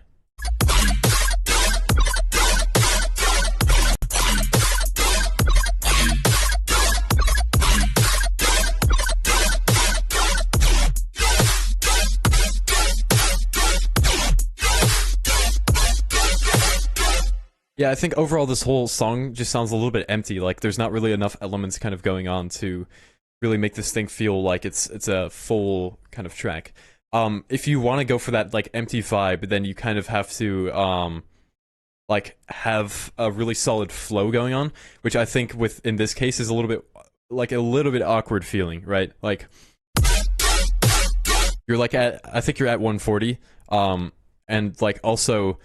Yeah, I think overall this whole song just sounds a little bit empty. Like there's not really enough elements kind of going on to really make this thing feel like it's a full kind of track. If you want to go for that like empty vibe, then you kind of have to like have a really solid flow going on, which I think with in this case is a little bit awkward feeling, right? Like you're like I think you're at 140, and like also,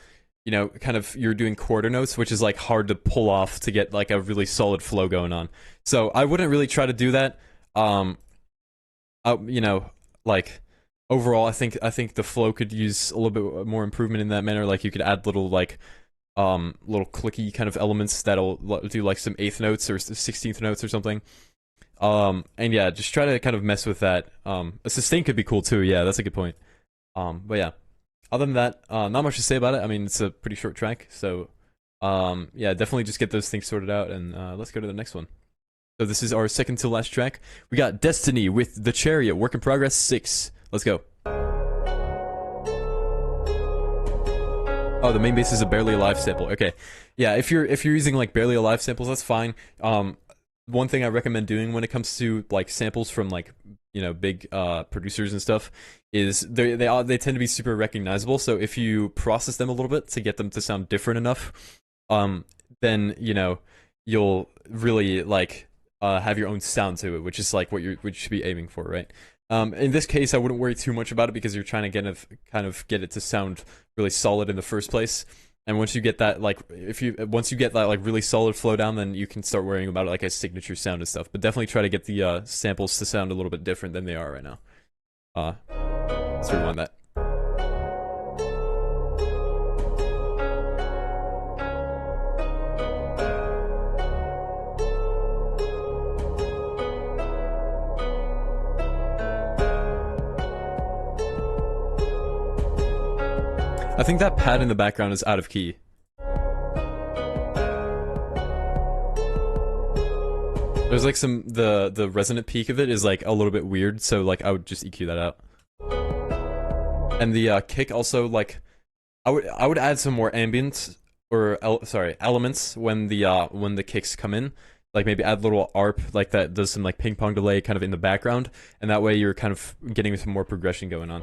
you know, kind of you're doing quarter notes, which is like hard to pull off to get like a really solid flow going on. So I wouldn't really try to do that. You know, like overall, I think the flow could use a little bit more improvement in that manner. Like you could add little like little clicky kind of elements that'll do like some 8th notes or 16th notes or something. And yeah, just try to kind of mess with that. A sustain could be cool too. Yeah, that's a good point. But yeah. Other than that, not much to say about it. I mean, it's a pretty short track, so yeah, definitely just get those things sorted out, and let's go to the next one. So this is our second to last track. We got Destiny with The Chariot, Work in Progress 6. Let's go. Oh, the main bass is a Barely Alive sample. Okay, yeah, if you're using like Barely Alive samples, that's fine. one thing I recommend doing when it comes to like samples from like big producers and stuff is they tend to be super recognizable. So if you process them a little bit to get them to sound different enough, then you'll really like have your own sound to it, which is like what you should be aiming for, right? In this case, I wouldn't worry too much about it because you're trying to kind of get it to sound really solid in the first place. And once you get that, like, once you get that, like, really solid flow down, then you can start worrying about, like, a signature sound and stuff. But definitely try to get the samples to sound a little bit different than they are right now. Let's rewind that. I think that pad in the background is out of key. There's like the resonant peak of it is like a little bit weird, so like I would just EQ that out. And the kick also, like, I would add some more ambient or elements when the kicks come in. Like maybe add a little ARP like that does some like ping pong delay kind of in the background, and that way you're kind of getting some more progression going on.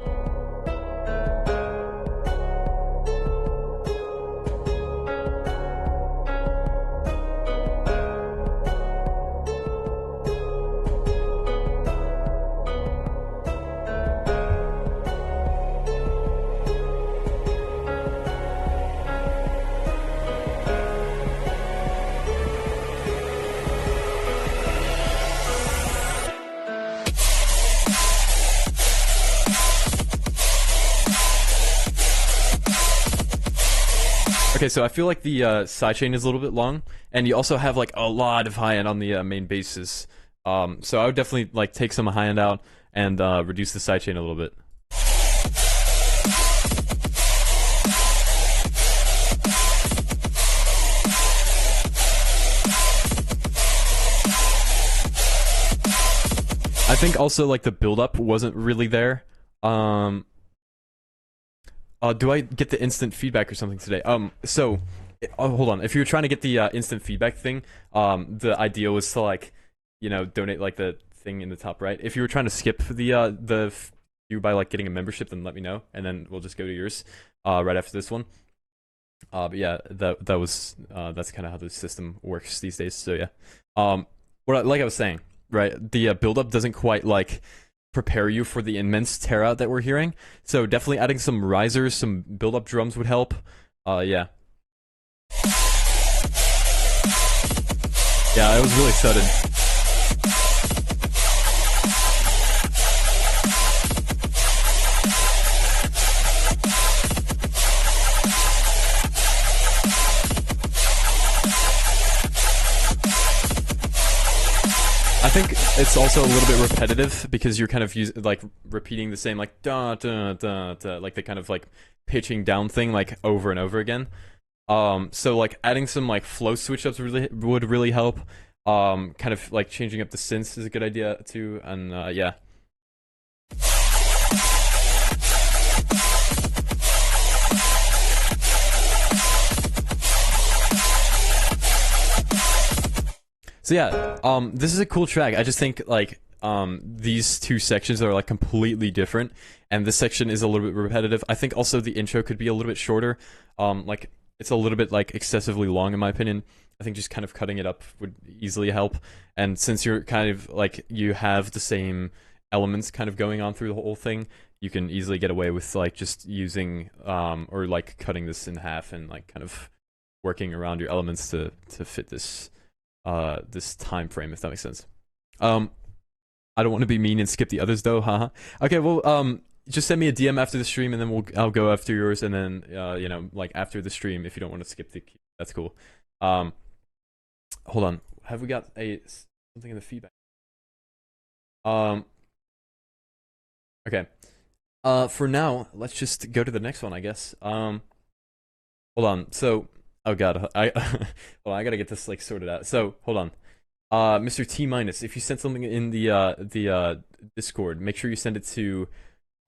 Okay, so I feel like the sidechain is a little bit long, and you also have like a lot of high-end on the main basses. So I would definitely like take some high-end out and reduce the sidechain a little bit. I think also like the build-up wasn't really there. Do I get the instant feedback or something today? Hold on. If you're trying to get the instant feedback thing, the idea was to like, donate like the thing in the top right. If you were trying to skip the view by like getting a membership, then let me know, and then we'll just go to yours right after this one. But yeah, that's kind of how the system works these days. So yeah, like I was saying, right? The build-up doesn't quite like prepare you for the immense tear out that we're hearing. So definitely adding some risers, some build-up drums would help. Yeah. Yeah, it was really sudden. I think it's also a little bit repetitive because you're kind of repeating the same like da da da da, like the kind of like pitching down thing like over and over again. So like adding some like flow switch ups would really help. Kind of like changing up the synths is a good idea too, and yeah. So yeah, this is a cool track. I just think like these two sections are like completely different, and this section is a little bit repetitive. I think also the intro could be a little bit shorter. Like it's a little bit like excessively long in my opinion. I think just kind of cutting it up would easily help. And since you're kind of like you have the same elements kind of going on through the whole thing, you can easily get away with like just using or like cutting this in half and like kind of working around your elements to fit this this time frame, if that makes sense. I don't want to be mean and skip the others though, haha. Okay, well, just send me a DM after the stream, and then I'll go after yours, and then like after the stream, if you don't want to skip the queue, that's cool. Hold on, have we got something in the feedback? Okay. For now, let's just go to the next one, I guess. Hold on. So, oh god, well, I gotta get this like sorted out. So, hold on. Mr. T minus, if you send something in the Discord, make sure you send it to.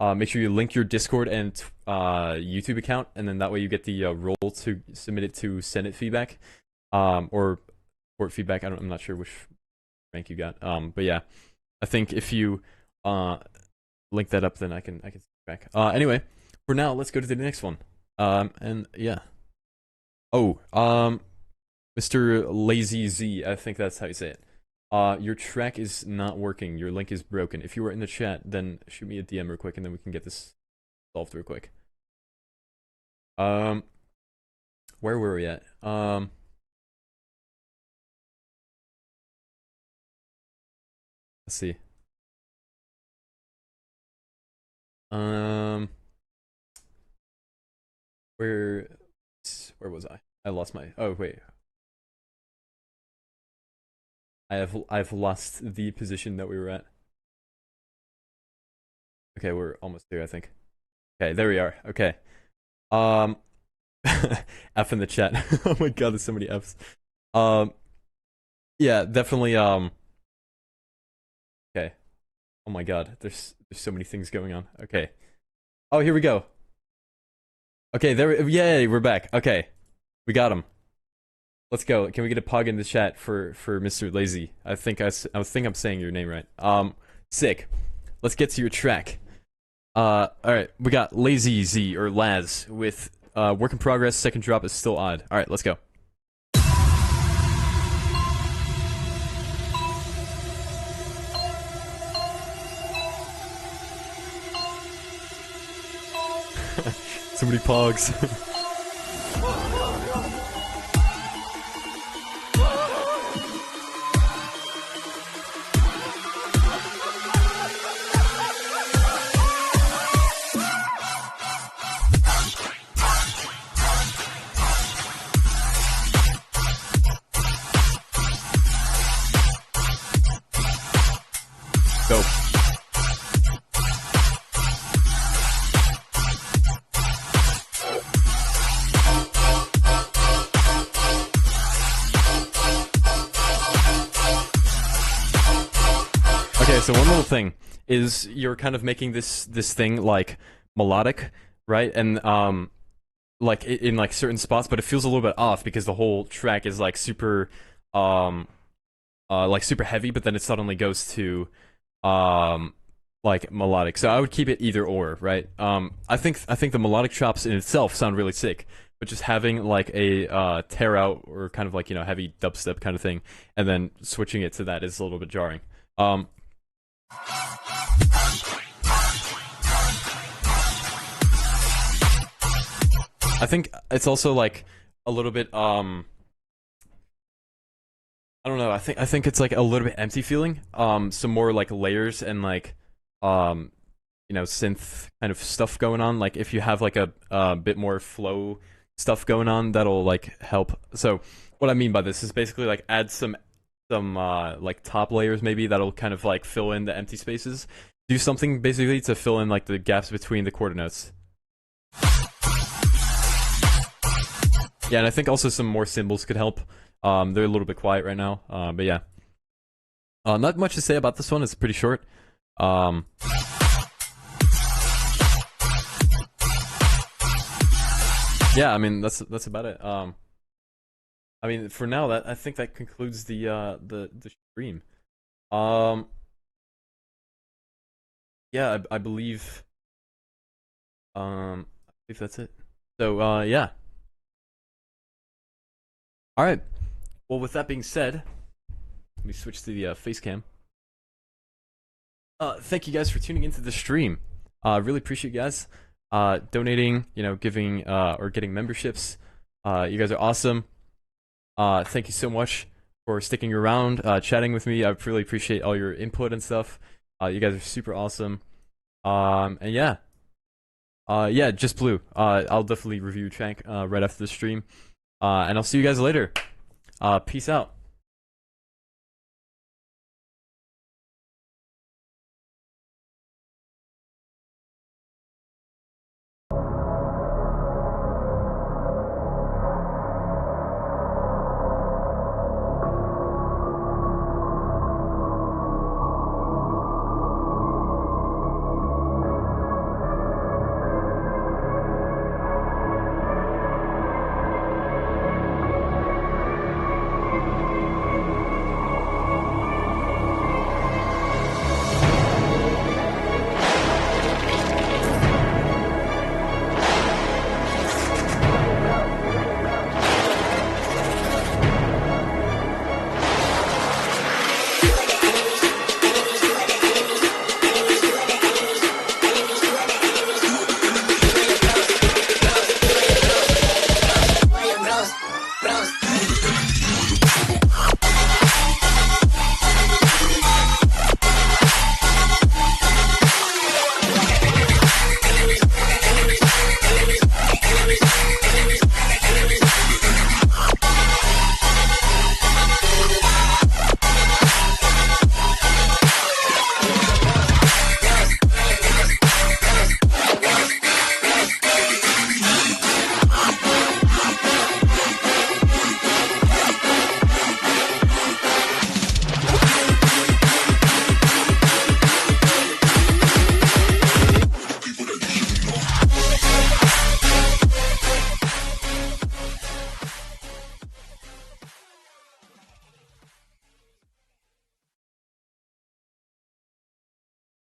Make sure you link your Discord and YouTube account, and then that way you get the role to submit it to Senate feedback, or port feedback. I'm not sure which rank you got. But yeah, I think if you link that up, then I can back. Anyway, for now, let's go to the next one. And yeah. Oh, Mr. Lazy Z, I think that's how you say it. Your track is not working. Your link is broken. If you were in the chat, then shoot me a DM real quick, and then we can get this solved real quick. Where were we at? Let's see. Where was I? I lost my. Oh wait. I've lost the position that we were at. Okay, we're almost there, I think. Okay, there we are. Okay. F in the chat. Oh my god, there's so many Fs. Yeah, definitely. Okay. Oh my god, there's so many things going on. Okay. Oh, here we go. Okay, yay, we're back. Okay, we got him. Let's go. Can we get a pug in the chat for Mr. Lazy? I think I'm saying your name right. Sick. Let's get to your track. All right, we got Lazy Z or Laz with work in progress. Second drop is still odd. All right, let's go. So many pogs. Dope. Okay, so one little thing is you're kind of making this thing like melodic, right? And like in like certain spots, but it feels a little bit off because the whole track is like super super heavy, but then it suddenly goes to like melodic. So I would keep it either or, right? I think the melodic chops in itself sound really sick, but just having like a tear out or kind of like, you know, heavy dubstep kind of thing, and then switching it to that is a little bit jarring. I think it's also like a little bit I don't know. I think it's like a little bit empty feeling. Some more like layers and like you know, synth kind of stuff going on. Like if you have like a bit more flow stuff going on, that'll like help. So what I mean by this is basically like add some like top layers maybe that'll kind of like fill in the empty spaces. Do something basically to fill in like the gaps between the quarter notes. Yeah, and I think also some more cymbals could help. They're a little bit quiet right now, but yeah. Not much to say about this one. It's pretty short. Yeah, I mean that's about it. I mean for now I think that concludes the stream. Yeah, I believe if that's it. So yeah. All right. Well, with that being said, let me switch to the face cam. Thank you guys for tuning into the stream. Really appreciate you guys donating, you know, giving or getting memberships. You guys are awesome. Thank you so much for sticking around, chatting with me. I really appreciate all your input and stuff. You guys are super awesome. And yeah. Yeah, just blue. I'll definitely review track right after the stream. And I'll see you guys later. Peace out.